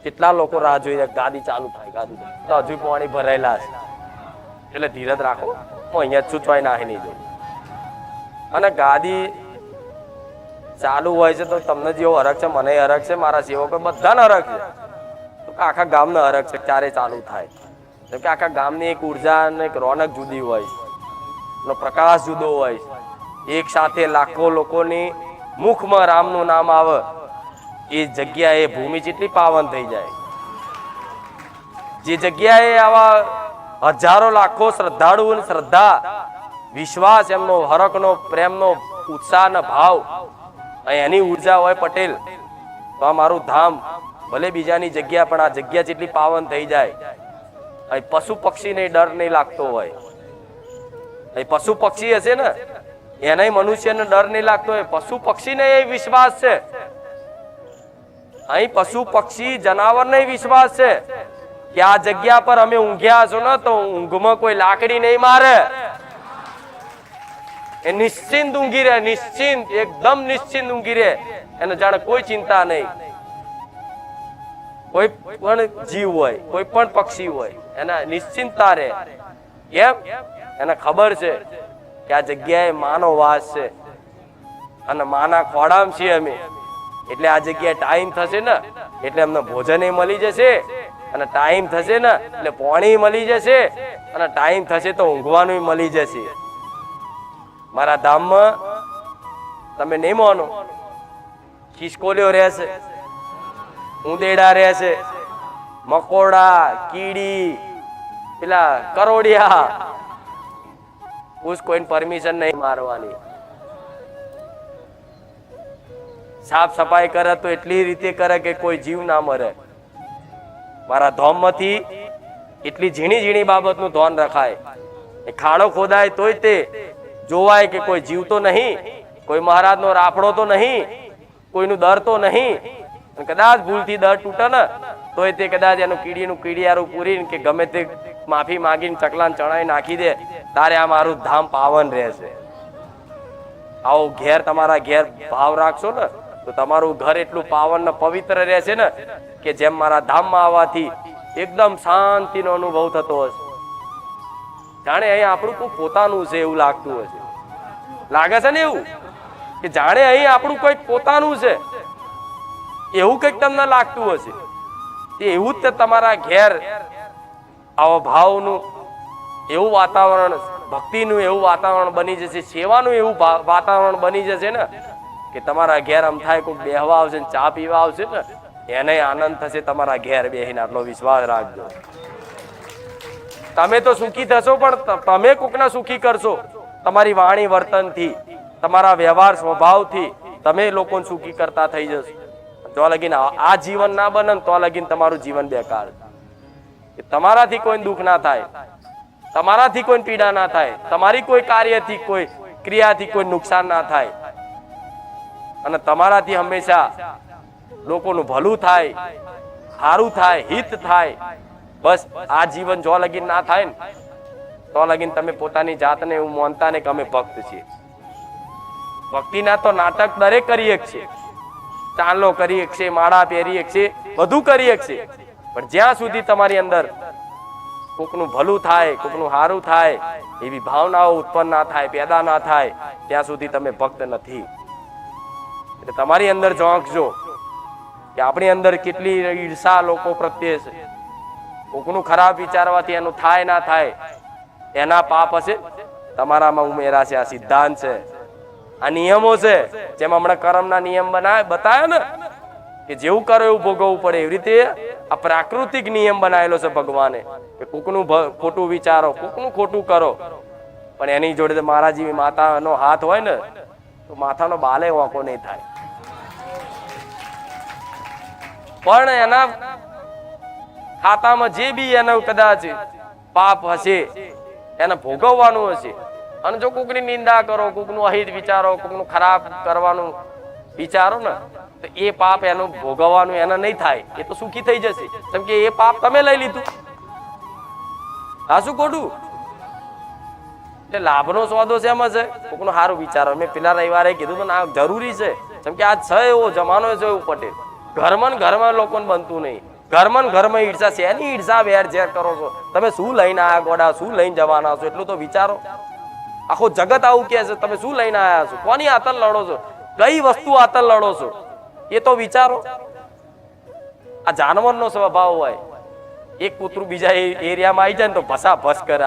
કેટલા લોકો રાહ જોઈ રહ્યા ગાદી ચાલુ થાય, ગાદી તો હજુ પાણી ભરાયેલા છે. એટલે ધીરજ રાખો, હું અહીંયા જ છું, ચોય નાહી નહીં જવું. અને ગાદી ચાલુ હોય છે તો તમને જેવો હરખ છે, મને હરખ છે, મારા સેવકો બધાને હરખ છે, આખા ગામને હરખ છે ક્યારે ચાલુ થાય. કેમ કે આખા ગામની એક ઉર્જા અને એક રોનક જુદી હોય, એનો પ્રકાશ જુદો હોય. એક સાથે લાખો લોકોની મુખમાં રામનું નામ આવે, એ જગ્યાએ ભૂમિ જેટલી પાવન થઈ જાય. જે જગ્યાએ આવા હજારો લાખો શ્રદ્ધાળુ અને શ્રદ્ધા વિશ્વાસ એમનો હરકનો પ્રેમનો ઉત્સાહનો ભાવ એની ઉર્જા હોય પટેલ તો આ મારું ધામ ભલે બીજાની જગ્યા પણ આ જગ્યા જેટલી પાવન થઈ જાય. અહીં પશુ પક્ષીને ડર નહીં લાગતો હોય. અહીં પશુ પક્ષી હશે ને એને મનુષ્યને ડર નહીં લાગતો હોય. પશુ પક્ષીને એ વિશ્વાસ છે. અહીં પશુ પક્ષી જનાવરને વિશ્વાસ છે કે આ જગ્યા પર અમે ઊંઘ્યા છો ને તો ઊંઘમાં કોઈ લાકડી નહીં મારે. એ નિશ્ચિંત ઊંઘી રહે, નિશ્ચિંત, એકદમ નિશ્ચિંત ઊંઘી રહે. એને જાણે કોઈ ચિંતા નહીં. કોઈ પણ જીવ હોય, કોઈ પણ પક્ષી હોય, એના નિશ્ચિંતતા રહે. કેમ? એને ખબર છે કે આ જગ્યાએ માનો વાસ છે અને માના ખોડામ છીએ અમે. એટલે આ જગ્યાએ ટાઈમ થશે ને એટલે અમને ભોજન મળી જશે, અને ટાઈમ થશે ને એટલે પાણી મળી જશે, અને ટાઈમ થશે તો ઊંઘવાનું મળી જશે. મારા ધામમાં તમે નહીં માનો, ખિસકોલીઓ રહેશે, ઉંદેડા રહેશે, મકોડા, કીડી, પેલા કરોડિયા. કોઈને પરમિશન નહીં મારવાની. સાફ સફાઈ કરે તો એટલી રીતે કરે કે કોઈ જીવ ના મરે. મારા ધામમાંથી એટલી ઝીણી ઝીણી બાબતનું ધ્યાન રખાય. એ ખાડો ખોદાય તોય તે જોવાય કે કોઈ જીવ તો નહીં, કોઈ મહારાજનો રાફડો તો નહીં, કોઈનું દર તો નહીં. કદાચ ભૂલથી દર તૂટે ને તોય તે કદાચ એનું કીડિયારું પૂરીને કે ગમે તે માફી માંગીને ચકલાને ચણાઈ નાખી દે. તારે આ મારું ધામ પાવન રહેશે. આવો ઘેર તમારા ઘેર ભાવ રાખશો ને તો તમારું ઘર એટલું પાવન ને પવિત્ર રહેશે ને કે જેમ મારા ધામમાં આવવાથી એકદમ શાંતિનો અનુભવ થતો હશે. જાણે અહીં આપણું કોઈ પોતાનું છે એવું લાગતું હશે. લાગે છે ને એવું કે જાણે અહીં આપણું કોઈ પોતાનું છે એવું કંઈક તમને લાગતું હશે. એવું જ તમારા ઘેર આવા ભાવનું એવું વાતાવરણ, ભક્તિનું એવું વાતાવરણ બની જશે, સેવાનું એવું વાતાવરણ બની જશે ને કે તમારા ઘેર આમ થાય કોઈ બેહવા આવશે ને ચા પીવા આવશે ને એને આનંદ થશે. તમારા ઘેર બેહીને આટલો વિશ્વાસ રાખજો. તમે તો સુખી થશો પણ તમે કોકના સુખી કરશો. તમારી વાણી વર્તનથી, તમારા વ્યવહાર સ્વભાવથી તમે લોકોને સુખી કરતા થઈ જશો. તો લગીન આ જીવન ના બને તો લગીન તમારું જીવન બેકાર. તમારાથી કોઈ દુઃખ ના થાય, તમારાથી કોઈ પીડા ના થાય, તમારી કોઈ કાર્યથી કોઈ ક્રિયાથી કોઈ નુકસાન ના થાય, અને તમારાથી હંમેશા લોકોનું ભલું થાય, સારું થાય, હિત થાય. બસ આ જીવન જો લગીન ના થાય ને તો લગીન તમે પોતાની જાતને એવું માનતા ને કે અમે ભક્ત છીએ. ભક્તિના તો નાટક દરેક કરી એક છે. ચાંદલો કરી એક છે, માળા પહેરી એક છે, બધું કરી એક છે. પણ જ્યાં સુધી તમારી અંદર કોકનું ભલું થાય, કોકનું સારું થાય એવી ભાવનાઓ ઉત્પન્ન ના થાય, પેદા ના થાય, ત્યાં સુધી તમે ભક્ત નથી. એટલે તમારી અંદર ઝોંકજો કે આપણી અંદર કેટલી ઈર્ષા લોકો પ્રત્યે છે. કોકનું ખરાબ વિચારવાથી એનું થાય ના થાય એના પાપ હશે તમારામાં ઉમેરા છે. આ સિદ્ધાંત છે, આ નિયમો છે. જેમ હમણાં કર્મના નિયમ બતાવ્યા ને કે જેવું કરો એવું ભોગવવું પડે, એવી રીતે આ પ્રાકૃતિક નિયમ બનાવેલો છે ભગવાને કે કોકનું ખોટું વિચારો, કોકનું ખોટું કરો, પણ એની જોડે મારા જેવી માતાનો હાથ હોય ને તો માથાનો બાલે વાંકો નહીં થાય. પણ એના ખાતામાં જે બી એનો કદાચ પાપ હશે એને ભોગવવાનું હશે. અને જો કોકની નિંદા કરો, કોકનું અહિત વિચારો, કોકનું ખરાબ કરવાનું વિચારો ને તો એ પાપ એનું ભોગવવાનું એને નહીં થાય. એ તો સુખી થઈ જશે કેમ કે એ પાપ તમે લઈ લીધું. હા, શું ખોટું? એટલે લાભનો સોદો છે એમાં છે. કોકનું સારું વિચારો. મેં પેલા રવિવારે કીધું તો ના જરૂરી છે કેમ કે આજ છે એવો જમાનો છે એવું પટેલ. ઘરમાં લોકોને બનતું નહીં. ઘરમાં ઈર્ષા છે. એની ઈર્ષા વેર ઝેર કરો છો. તમે શું લઈને આયા ગોડા, શું લઈને જવાના છો એટલું તો વિચારો. આખો જગત આવું કે છે તમે શું લઈને આયા છો, કોની આતર લડો છો, કઈ વસ્તુ આતર લડો છો એ તો વિચારો. આ જાનવરનો સ્વભાવ હોય. એક કૂતરું બીજા એરિયામાં આવી જાય ને તો ભસા ભસ કરે.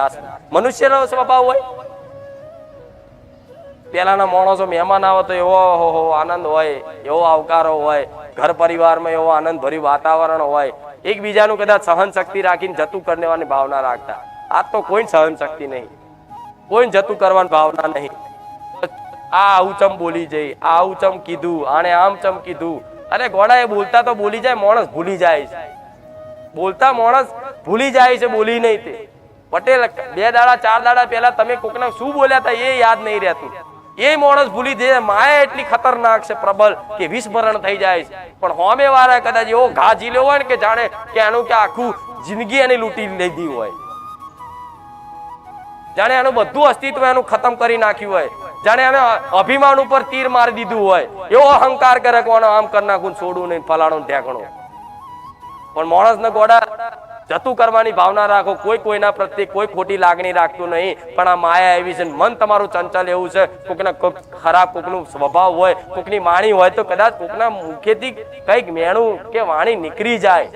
મનુષ્યનો સ્વભાવ હોય. પેલાના માણસો મહેમાન આવે તો એવો આનંદ હોય, એવો આવકારો હોય, ઘર પરિવારમાં એવો આનંદ ભર્યું વાતાવરણ હોય. એકબીજાનું કદાચ સહન શક્તિ રાખીને જતું કરવાની ભાવના રાખતા. આ તો કોઈ સહન શક્તિ નહીં, કોઈ જતું કરવાની ભાવના નહીં. આ આવું ચમ બોલી જઈ, આ આવું ચમ કીધું, આને આમ ચમ કીધું. અરે ગોડા, એ બોલતા તો બોલી જાય, માણસ ભૂલી જાય છે. બોલતા માણસ ભૂલી જાય છે, બોલી નહીં તે. પટેલ 2 દાડા 4 દાડા પહેલા તમે કોકને શું બોલ્યા હતા એ યાદ નહીં રહેતું. એ માણસ ભૂલી જાય. માયા એટલી ખતરનાક છે, પ્રબળ, કે વિસ્મરણ થઈ જાય છે. પણ હોમે વાળા કદાચ એવો ઘા ઝીલ્યો હોય ને કે જાણે કે એનું કે આખું જિંદગી એને લૂંટી લીધી હોય, જાણે એનું બધું અસ્તિત્વ એનું ખતમ કરી નાખ્યું હોય, જાણે એને અભિમાન ઉપર તીર મારી દીધું હોય. એવો અહંકાર કરે કે આમ કરી નાખું, છોડું નહીં, ફલાણું ઢેકણું. પણ માણસને ગોડા જતું કરવાની ભાવના રાખો. કોઈ કોઈના પ્રત્યે કોઈ ખોટી લાગણી રાખતું નહીં. પણ આ માયા એવી છે, મન તમારું ચંચલ એવું છે. કોકના કોક ખરાબ, કોકનું સ્વભાવ હોય, કોકની વાણી હોય તો કદાચ કોકના મુખેથી કઈક મેણું કે વાણી નીકળી જાય,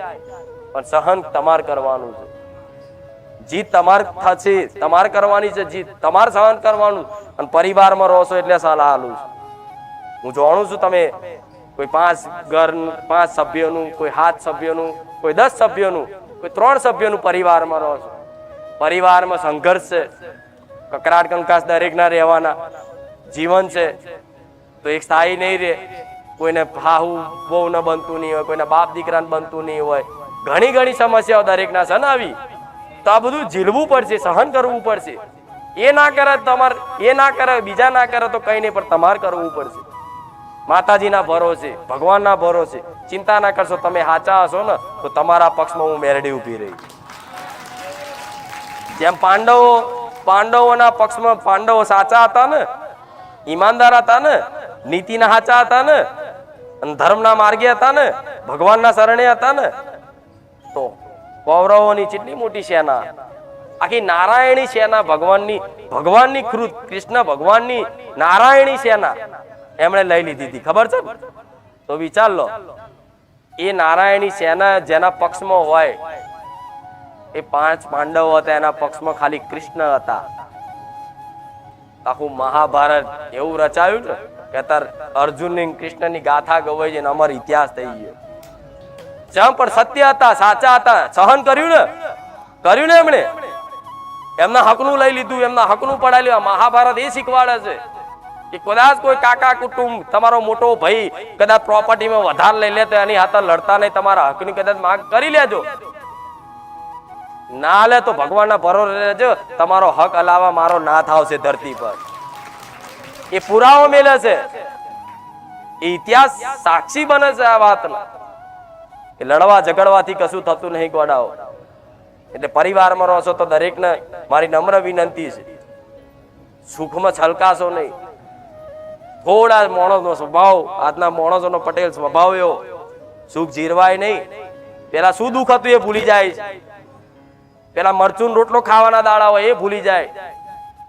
પણ સહન તમારે કરવાનું છે. જીત તમારે થશે, તમારે કરવાની છે જીત, તમારે સહન કરવાનું. અને પરિવારમાં રહો છો એટલે સલાહ આલું છું. હું જાણું છું તમે કોઈ 5 ઘર 5 સભ્યોનું, કોઈ 7 સભ્યોનું, કોઈ 10 સભ્યોનું, કોઈ 3 સભ્યોનું પરિવારમાં રહો છો. પરિવારમાં સંઘર્ષ છે, કકરાટ કંકાસ દરેકના રહેવાના. જીવન છે તો એક સ્થાયી નહીં રહે. કોઈને હાહુ બહુ ન બનતું નહીં હોય, કોઈને બાપ દીકરાને બનતું નહીં હોય. ઘણી ઘણી સમસ્યાઓ દરેકના છે ને આવી. તો આ બધું ઝીલવું પડશે, સહન કરવું પડશે. એ ના કરે તમારે, એ ના કરે બીજા ના કરે તો કઈ નહીં, પણ તમારે કરવું પડશે. માતાજીના ભરોસે, ભગવાનના ભરોસે ચિંતા ના કરશો. તમે સાચા હશો ને તો તમારા પક્ષમાં હું મેરડી ઉભી રહી. જેમ પાંડવોના પક્ષમાં પાંડવો સાચા હતા ને, ઈમાનદાર હતા ને, નીતિના સાચા હતા ને, અને ધર્મના માર્ગે હતા ને, ભગવાનના શરણે હતા ને, તો કૌરવોની કેટલી મોટી સેના, આખી નારાયણી સેના, ભગવાનની કૃત, કૃષ્ણ ભગવાનની નારાયણી સેના એમણે લઈ લીધી હતી. ખબર છે? તો વિચાર લો, એ નારાયણી સેના જેના પક્ષમાં હોય, એ 5 પાંડવો હતા, એના પક્ષમાં ખાલી કૃષ્ણ હતા. આખું મહાભારત એવું રચાયું ને કે અત્યારે અર્જુનની કૃષ્ણની ગાથા ગવાઈ છે ને અમારો ઇતિહાસ થઈ ગયો. જેમ પણ સત્ય હતા, સાચા હતા, સહન કર્યું ને એમણે. એમના હકનું લઈ લીધું, એમના હકનું પડાવી લીધું. મહાભારત એ શીખવાડે છે કે કદાચ કોઈ કાકા કુટુંબ, તમારો મોટો ભાઈ કદાચ પ્રોપર્ટીમાં વધારે લઈ લે તો એની હાથે લડતા નહીં. તમારા હકની કદાચ માંગ કરી લેજો. ના લે તો ભગવાનના ભરોસે રહેજો. તમારો હક અલાવા મારો નાથ આવશે ધરતી પર. એ પુરાવો મેલે છે, એ ઇતિહાસ સાક્ષી બને છે આ વાતના. કે લડવા ઝઘડવાથી કશું થતું નહીં ગોડાઓ. એટલે પરિવારમાં રહો છો તો દરેકને મારી નમ્ર વિનંતી છે, સુખમાં છલકાશો નહીં. થોડા માણસનો સ્વભાવ, આજના માણસોનો પટેલ સ્વભાવ એવો, સુખ જીરવાય નહીં. પેલા શું દુઃખ હતું એ ભૂલી જાય. પેલા મરચું રોટલો ખાવાના દાડા હોય એ ભૂલી જાય,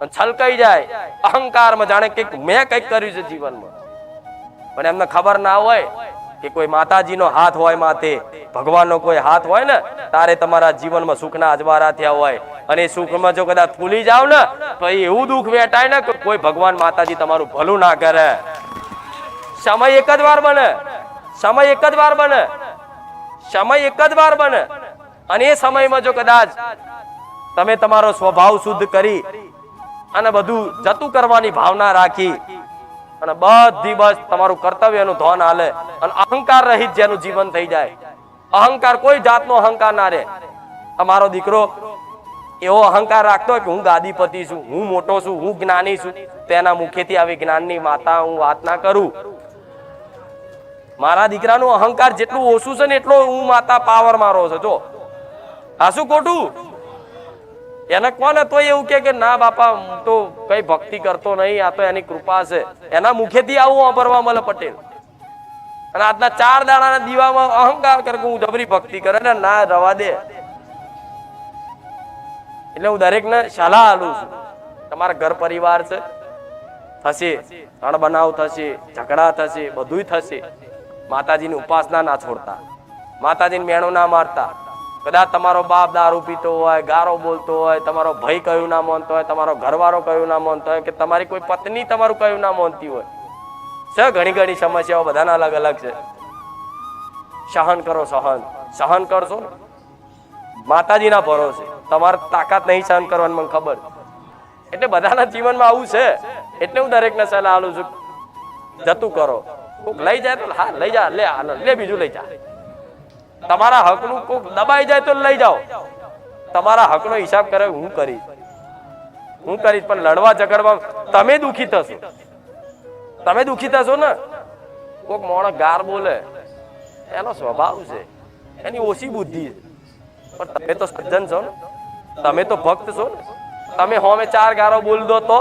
અને છલકાઈ જાય અહંકારમાં, જાણે કંઈક મેં કંઈક કર્યું છે જીવનમાં. પણ એમને ખબર ના હોય કે કોઈ માતાજીનો હાથ હોય માથે, ભગવાનનો કોઈ હાથ હોય ને, તારે તમારા જીવનમાં સુખના અજવાળા થયા હોય. અને એ સુખમાં જો કદાચ ભૂલી જાવ ને તો એવું દુઃખ વેટાય ને કે કોઈ ભગવાન માતાજી તમારું ભલું ના કરે. સમય એક જ વાર બને, સમય એક જ વાર બને, સમય એક જ વાર બને. અને એ સમયમાં જો કદાચ તમે તમારો સ્વભાવ શુદ્ધ કરી અને બધું જતું કરવાની ભાવના રાખી અને બધી બસ તમારું કર્તવ્યનું ધ્યાન હાલે અને અહંકાર રહિત જેનું જીવન થઈ જાય. અહંકાર, કોઈ જાતનો અહંકાર ના રહે. અમારો દીકરો એવો અહંકાર રાખતો હોય કે હું ગાદીપતિ છું, હું મોટો છું, હું જ્ઞાની છું, તેના મુખેથી આવી જ્ઞાનની માતા હું વાત ના કરું. મારા દીકરાનું અહંકાર જેટલું ઓછું છે ને એટલો હું માતા પાવર મારો છું. જો આ શું ખોટું? એને કોને તો એવું કે ના બાપા હું તો કઈ ભક્તિ કરતો નહીં, આ તો એની કૃપા છે. એના મુખેથી આવું વાપરવા મળે પટેલ. અને આજના 4 દાડાના દીવામાં અહંકાર કરે કે હું જબરી ભક્તિ કરે ને, ના રવા દે. એટલે હું દરેકને સલાહ આલું છું, તમારા ઘર પરિવાર છે, થશે અણબનાવ થશે, ઝઘડા થશે, બધું થશે. માતાજીની ઉપાસના ના છોડતા, માતાજીને મેણું ના મારતા. કદાચ તમારો બાપ દારૂ પીતો હોય, ગારો બોલતો હોય, તમારો ભાઈ કયું ના માનતો હોય, તમારો ઘરવાળો કયું ના માનતો હોય, કે તમારી કોઈ પત્ની તમારું કયું ના માનતી હોય છે. ઘણી ઘણી સમસ્યાઓ બધાના અલગ અલગ છે. સહન કરો, સહન કરશો ને માતાજીના ભરોસે. તમારે તાકાત નહીં સહન કરવાની મને ખબર. એટલે બધાના જીવનમાં આવું છે. એટલે હું દરેકને સલાહ આલું છું, જતું કરો. કોક લઈ જાય તો હા લઈ જા, લે બીજું લઈ જા. તમારા હકનું કોક દબાઈ જાય તો લઈ જાઓ. તમારા હકનો હિસાબ કરે હું કરીશ, પણ લડવા ઝઘડવા તમે દુખી થશો. તમે દુખી થશો ને. કોક માણસ ગાર બોલે એનો સ્વભાવ છે, એની ઓછી બુદ્ધિ છે, પણ તમે તો સજ્જન છો ને, તમે તો ભક્ત છો ને. તમે હોમે 4 ગારો બોલ દો તો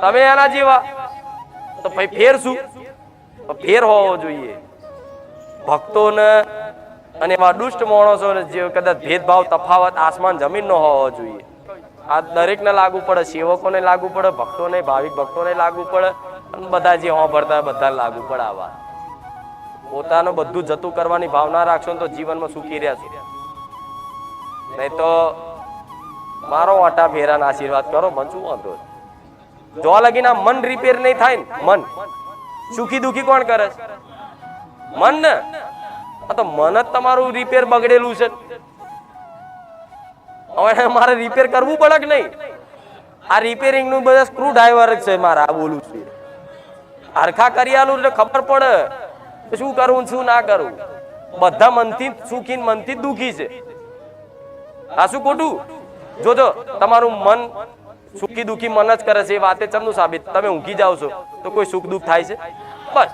તમે એના જેવા, તો ભાઈ ફેર શું? ફેર હોવો જોઈએ. ભક્તોને અને એવા દુષ્ટ માણસોને જે કદાચ ભેદભાવ તફાવત આસમાન જમીન નો હોવો જોઈએ. આ દરેકને લાગુ પડે, સેવકોને લાગુ પડે, ભક્તોને, ભાવિક ભક્તોને લાગુ પડે, અને બધા જે હોભળતા બધા લાગુ પડે. આવા પોતાનું બધું જતું કરવાની ભાવના રાખશો ને તો જીવનમાં સુખી રહેશો. નહીં તો મારો આટા ફેરાના આશીર્વાદ કરો, મન શું વાંધો? જો લગીને મન રિપેર નહીં થાય ને, મન સુખી દુખી કોણ કરે? મન ને. તો મન જ તમારું રિપેર બગડેલું છે. હવે મારે રિપેર કરવું પડે કે નહીં? આ રિપેરિંગ નું બધા સ્ક્રૂ ડ્રાઈવર છે મારા, બોલું છું. હરખા કરી આલું એટલે ખબર પડે શું કરવું શું ના કરવું. બધા મનથી સુખી મનથી દુખી છે. આ શું ખોટું? જોજો તમારું મન સુખી દુખી મન જ કરે છે. એ વાતે ચમનું સાબિત? તમે ઊંઘી જાવ છો તો કોઈ સુખ દુઃખ થાય છે? બસ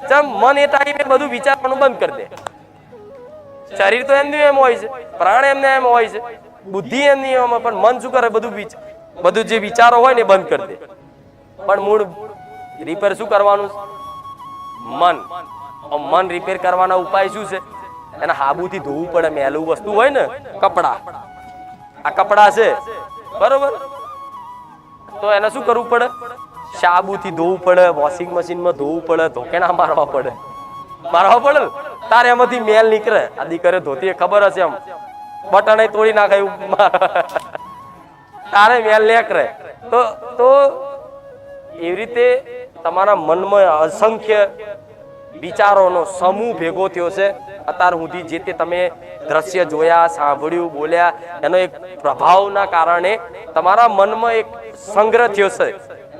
ચમ મન એ ટાઈમે બધું વિચારવાનું બંધ કરી દે. શરીર તો એમનું એમ હોય છે, પ્રાણ એમને એમ હોય છે, બુદ્ધિ એમની એમ, પણ મન શું કરે? બધું જે વિચારો હોય ને બંધ કરી દે. પણ મૂળ રિપેર શું કરવાનું? મન રિપેર કરવાના ઉપાય શું છે? એને હાબુથી ધોવું પડે. મેલું વસ્તુ હોય ને, કપડા, આ કપડા છે બરોબર, તો એને શું કરવું પડે? સાબુથી ધોવું પડે, વોશિંગ મશીનમાં ધોવું પડે, ધોકેણા મારવા પડે. તારે એમાંથી મેલ નીકળે. આ દીકરે ધોતી ખબર હશે, એમ બટન તોડી નાખે એવું તારે મેલ નીકળે. તો એવી રીતે તમારા મનમાં અસંખ્ય વિચારોનો સમૂહ ભેગો થયો છે. અત્યાર સુધી જે તે તમે દ્રશ્ય જોયા, સાંભળ્યું, બોલ્યા, એનો એક પ્રભાવના કારણે તમારા મનમાં એક સંગ્રહ થયો છે.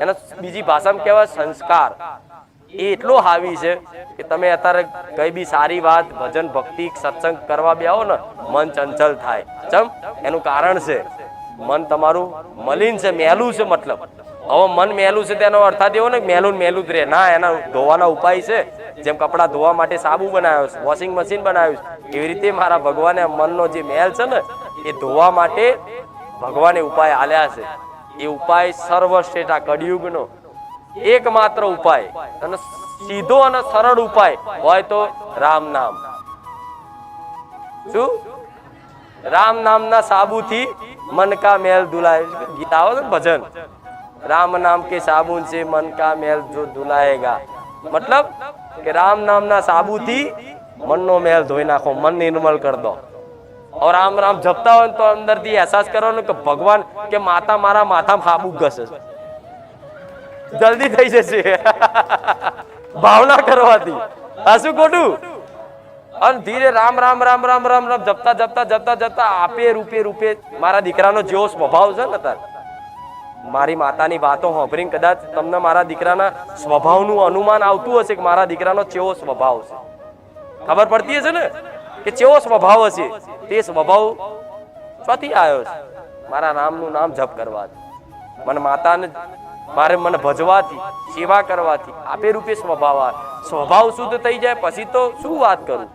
એનો બીજી ભાષામાં કહેવાય સંસ્કાર. એ એટલો હાવી છે કે તમે અત્યારે કઈ બી સારી વાત, ભજન, ભક્તિ, સત્સંગ કરવા બેહો ને, મન ચંચલ થાય. ચમ? એનું કારણ છે મન તમારું મલિન છે, મેલું છે. મતલબ હવે મન મેલું છે તેનો અર્થ એવો ને મેલું મેલું જ રહે ના. એના ધોવાના ઉપાય છે. જેમ કપડા ધોવા માટે સાબુ બનાવ્યો છે, વોશિંગ મશીન બનાવ્યું છે, એવી રીતે મારા ભગવાને મનનો જે મેલ છે ને એ ધોવા માટે ભગવાને ઉપાય આલ્યા છે. એ ઉપાય સર્વશ્રેષ્ઠ આ કળિયુગનો એકમાત્ર ઉપાય, અને સીધો અને સરળ ઉપાય હોય તો રામ નામ. શું? રામ નામના સાબુથી મન કા મેલ ધુલાય. ગીત આવો ને ભજન, રામ નામ કે સાબુન से मन का मेल जो धुलाएगा. मतलब કે રામ નામના સાબુથી મનનો મેલ ધોઈ નાખો, મન નિર્મલ કરી દો. और રામ રામ જપતા હોય તો અંદરથી અહેસાસ કરો ને કે ભગવાન કે માતા મારા માથામાં સાબુ ઘસે, જલ્દી થઈ જશે ભાવના કરવાથી. આ શું ખોટું? અને ધીરે રામ રામ રામ રામ રામ રામ જપતા જપતા જપતા જપતા આપે રૂપે મારા દીકરાનો જેવો સ્વભાવ છે ને, તાર મારી માતાની વાતો સાંભળીને કદાચ તમને મારા દીકરાના સ્વભાવનું અનુમાન આવતું હશે કે મારા દીકરાનો કેવો સ્વભાવ છે. ખબર પડતી હશે ને કે કેવો સ્વભાવ હશે. તે સ્વભાવ ક્યાંથી આવ્યો છે? મારા નામનું નામ જપ કરવાથી, મને માતાને મને ભજવાથી, સેવા કરવાથી આપે રૂપે સ્વભાવ શુદ્ધ થઈ જાય પછી તો શું વાત કરું.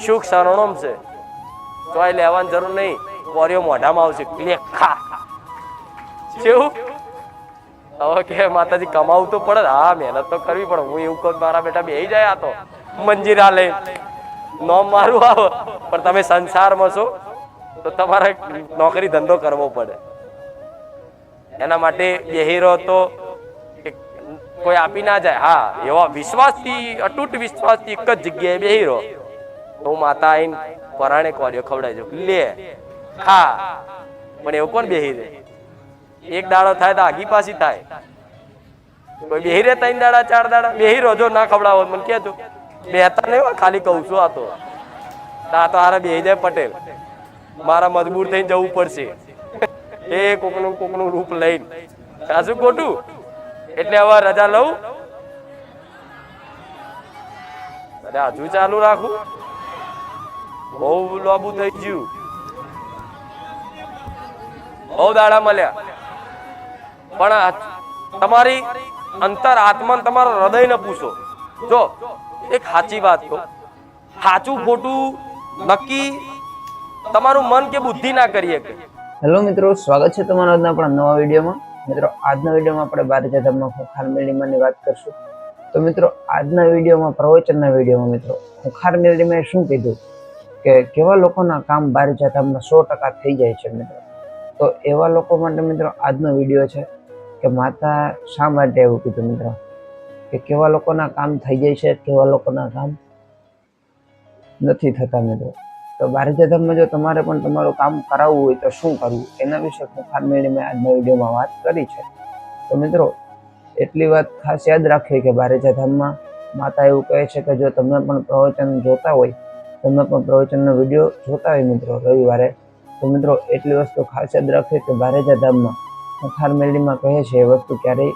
સુખ શરણોમ છે, તોય લેવાની જરૂર નહીં. કોરિયો મોઢામાં આવશે લેખા. કેવું? હવે કે માતાજી કમાવું તો પડે. હા, મહેનત તો કરવી પડે. હું એવું કહું મારા બેટા બેહી જાય આ તો મંજીરા લઈ નોમ મારું આવો, પણ તમે સંસારમાં છો તો તમારે નોકરી ધંધો કરવો પડે. એના માટે બેહીરો તો કોઈ આપી ના જાય. હા, એવા વિશ્વાસથી, અતૂટ વિશ્વાસથી એક જ જગ્યાએ બેહીરો તો માતા આઈને પરાણે કોર્યો ખવડાવી દો, લે ખા. પણ એવું કોણ બેહી રહે? એક દાડો થાય તો આગી પાછી થાય. કોઈ બેહી રહે 3 દાડા 4 દાડા બેહી રહો. જો ના ખવડાવો મને કહેજો, બેહતા નહીં, ખાલી કહું છું. આ તો આ તો હારા બેહી જાય પટેલ, મારા મજબૂર થઈને જવું પડશે એ કોકનું રૂપ લઈને. આ શું ખોટું? એટલે હવે રજા લઉં. અરે હજુ ચાલુ રાખું? બહુ લાંબુ થઈ ગયું. બહુ દાડા મળ્યા, પણ તમારી અંતર આત્મા તમારા હૃદય ને પૂછો. જો એક સાચી વાત કહું, સાચું ખોટું નક્કી તમારું મન કે બુદ્ધિ ના કરી શકે. હેલો મિત્રો, સ્વાગત છે તમારા આજના આપણા નવા વિડીયોમાં. મિત્રો, આજના વિડીયોમાં આપણે બારેજા ધામમાં ખુખાર મેળીમાંની વાત કરશું. તો મિત્રો, આજના વિડીયોમાં પ્રવચનના વિડીયોમાં મિત્રો ખુખાર મેળીમાં શું કીધું કે કેવા લોકોના કામ બારેજા ધામમાં 100% થઈ જાય છે મિત્રો. તો એવા લોકો માટે મિત્રો આજનો વિડીયો છે કે માતા શા માટે એવું કીધું મિત્રો, કે કેવા લોકોના કામ થઈ જાય છે, કેવા લોકોના કામ નથી થતા મિત્રો. તો બારેજા ધામમાં જો તમારે પણ તમારું કામ કરાવવું હોય તો શું કરવું, એના વિશે ખુખાર મેળીમાં આજના વિડીયોમાં વાત કરી છે. તો મિત્રો, એટલી વાત ખાસ યાદ રાખીએ કે બારેજા ધામમાં માતા એવું કહે છે કે જો તમે પણ પ્રવચન જોતા હોય, તમે પણ પ્રવચનનો વિડીયો જોતા હોય મિત્રો રવિવારે, તો મિત્રો એટલી વસ્તુ ખાસ યાદ રાખીએ કે બારેજા ધામમાં ખુખાર મેળીમાં કહે છે એ વસ્તુ ક્યારેય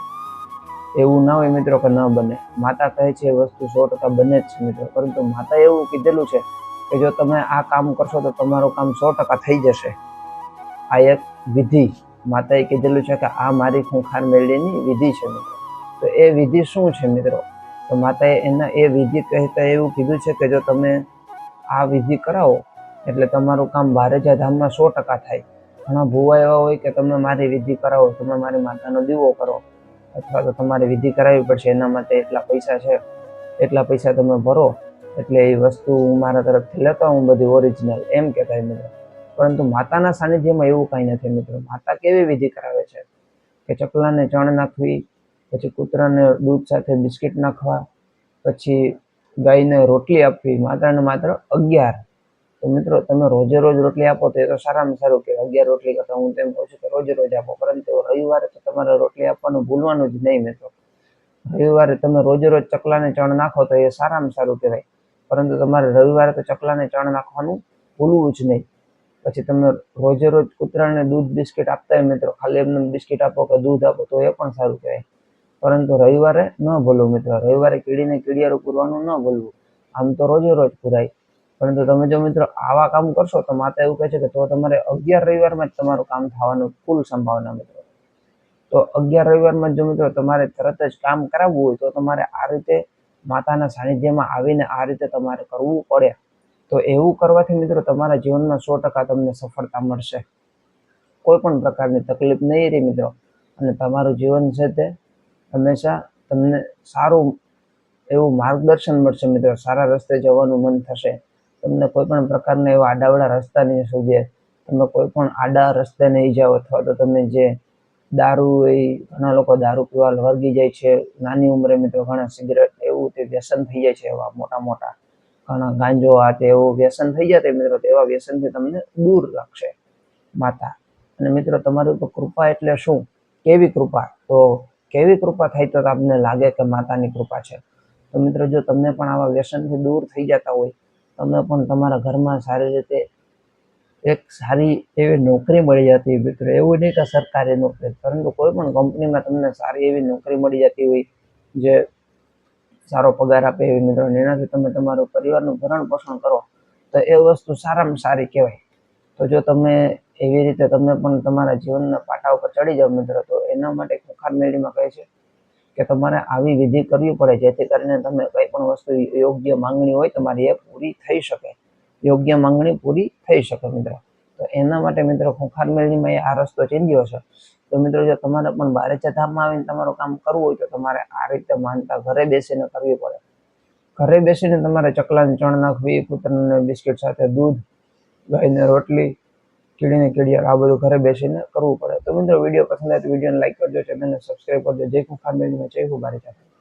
એવું ના હોય મિત્રો કે ન બને. માતા કહે છે એ વસ્તુ 100% બને જ છે મિત્રો. પરંતુ માતાએ એવું કીધેલું છે કે જો તમે આ કામ કરશો તો તમારું કામ 100% થઈ જશે. આ એક વિધિ માતાએ કીધેલું છે કે આ મારી ખુખાર મેળીની વિધિ છે મિત્રો. તો એ વિધિ શું છે મિત્રો? તો માતાએ એના એ વિધિ કહેતા એવું કીધું છે કે જો તમે આ વિધિ કરાવો એટલે તમારું કામ બારેજા ધામમાં 100% થાય. ઘણા ભૂવા એવા હોય કે તમે મારી વિધિ કરાવો, તમે મારી માતાનો દીવો કરો, અથવા તો તમારે વિધિ કરાવવી પડશે, એના માટે એટલા પૈસા છે, એટલા પૈસા તમે ભરો એટલે એ વસ્તુ હું મારા તરફથી લેતો હું બધી ઓરિજિનલ, એમ કહેતા મિત્રો. પરંતુ માતાના સાનિધ્યમાં એવું કાંઈ નથી મિત્રો. માતા કેવી વિધિ કરાવે છે કે ચકલાને ચણ નાખવી, પછી કૂતરાને દૂધ સાથે બિસ્કિટ નાખવા, પછી ગાયને રોટલી આપવી, માત્ર ને માત્ર 11. તો મિત્રો, તમે રોજે રોજ રોટલી આપો તો એ તો સારામાં સારું કે 11 રોટલી કરતા હું તેમ કહું છું કે રોજે રોજ આપો. પરંતુ રવિવારે તો તમારે રોટલી આપવાનું ભૂલવાનું જ નહીં મિત્રો. રવિવારે તમે રોજે રોજ ચકલાને ચણ નાખો તો એ સારામાં સારું કહેવાય. પરંતુ તમારે રવિવારે તો ચકલાને ચણ નાખવાનું ભૂલવું જ નહીં. પછી તમે રોજે રોજ કૂતરાને દૂધ બિસ્કિટ આપતા હોય મિત્રો, ખાલી એમને બિસ્કિટ આપો કે દૂધ આપો તો એ પણ સારું કહેવાય. પરંતુ રવિવારે ન ભૂલવું મિત્રો. રવિવારે કીડીને કીડિયારું પૂરવાનું ન ભૂલવું. આમ તો રોજે રોજ પૂરાય, પરંતુ તમે જો મિત્રો આવા કામ કરશો તો માતા એવું કહે છે કે તો તમારે 11 રવિવારમાં જ તમારું કામ થવાનું ફૂલ સંભાવના મિત્રો. તો 11 રવિવારમાં જો મિત્રો તમારે તરત જ કામ કરાવવું હોય તો તમારે આ રીતે માતાના સાનિધ્યમાં આવીને આ રીતે તમારે કરવું પડે. તો એવું કરવાથી મિત્રો તમારા જીવનમાં 100% તમને સફળતા મળશે. કોઈ પણ પ્રકારની તકલીફ નહીં રહે મિત્રો. અને તમારું જીવન છે તે હંમેશા તમને સારું એવું માર્ગદર્શન મળશે મિત્રો. સારા રસ્તે જવાનું મન થશે. તમને કોઈ પણ પ્રકારના એવા આડાવડા રસ્તા નહીં સૂજે. તમે કોઈ પણ આડા રસ્તે નહીં જાઓ, અથવા તો તમે જે દારૂ એ ઘણા લોકો દારૂ પીવા વળગી જાય છે નાની ઉંમરે મિત્રો. ઘણા સિગરેટ એવું તે વ્યસન થઈ જાય છે, એવા મોટા મોટા ઘણા ગાંજો આ તે એવું વ્યસન થઈ જાય મિત્રો. તો એવા વ્યસનથી તમને દૂર રાખશે માતા. અને મિત્રો, તમારી ઉપર કૃપા એટલે શું, કેવી કૃપા? તો કેવી કૃપા થાય તો તમને લાગે કે માતાની કૃપા છે. તો મિત્રો, જો તમે પણ આવા વ્યસનથી દૂર થઈ જતા હોય, તમે પણ તમારા ઘરમાં સારી રીતે એક સારી એવી નોકરી મળી જતી હોય મિત્રો. એવું નહીં કે સરકારી નોકરી, પરંતુ કોઈ પણ કંપનીમાં તમને સારી એવી નોકરી મળી જતી હોય જે સારો પગાર આપે એવી મિત્રો, એનાથી તમે તમારું પરિવારનું ભરણ પોષણ કરો તો એ વસ્તુ સારામાં સારી કહેવાય. તો જો તમે એવી રીતે તમે પણ તમારા જીવનના પાટા ઉપર ચડી જાઓ મિત્રો, તો એના માટે ખુખાર મેળીમાં કહે છે કે તમારે આવી વિધિ કરવી પડે જેથી કરીને તમે કંઈ પણ વસ્તુ યોગ્ય માંગણી હોય તમારી એ પૂરી થઈ શકે, યોગ્ય માંગણી પૂરી થઈ શકે મિત્રો. તો એના માટે મિત્રો ખુખાર મેળીમાં આ રસ્તો ચીંધ્યો છે. તો મિત્રો, જો તમારે પણ બારેજા ધામમાં આવીને તમારું કામ કરવું હોય તો તમારે આ રીતે માનતા ઘરે બેસીને કરવી પડે. ઘરે બેસીને તમારે ચકલાને ચણ નાખવી, કૂતરાને બિસ્કિટ સાથે દૂધ, ગાયને રોટલી, કીડીને કીડિયાર, આ બધું ઘરે બેસીને કરવું પડે. તો મિત્રો, વિડીયો પસંદ આવે તો વિડીયોને લાઈક કરજો, ચેનલને સબસ્ક્રાઈબ કરજો. જય ખુખાર મેળીમાં, જય બારેજા ધામ.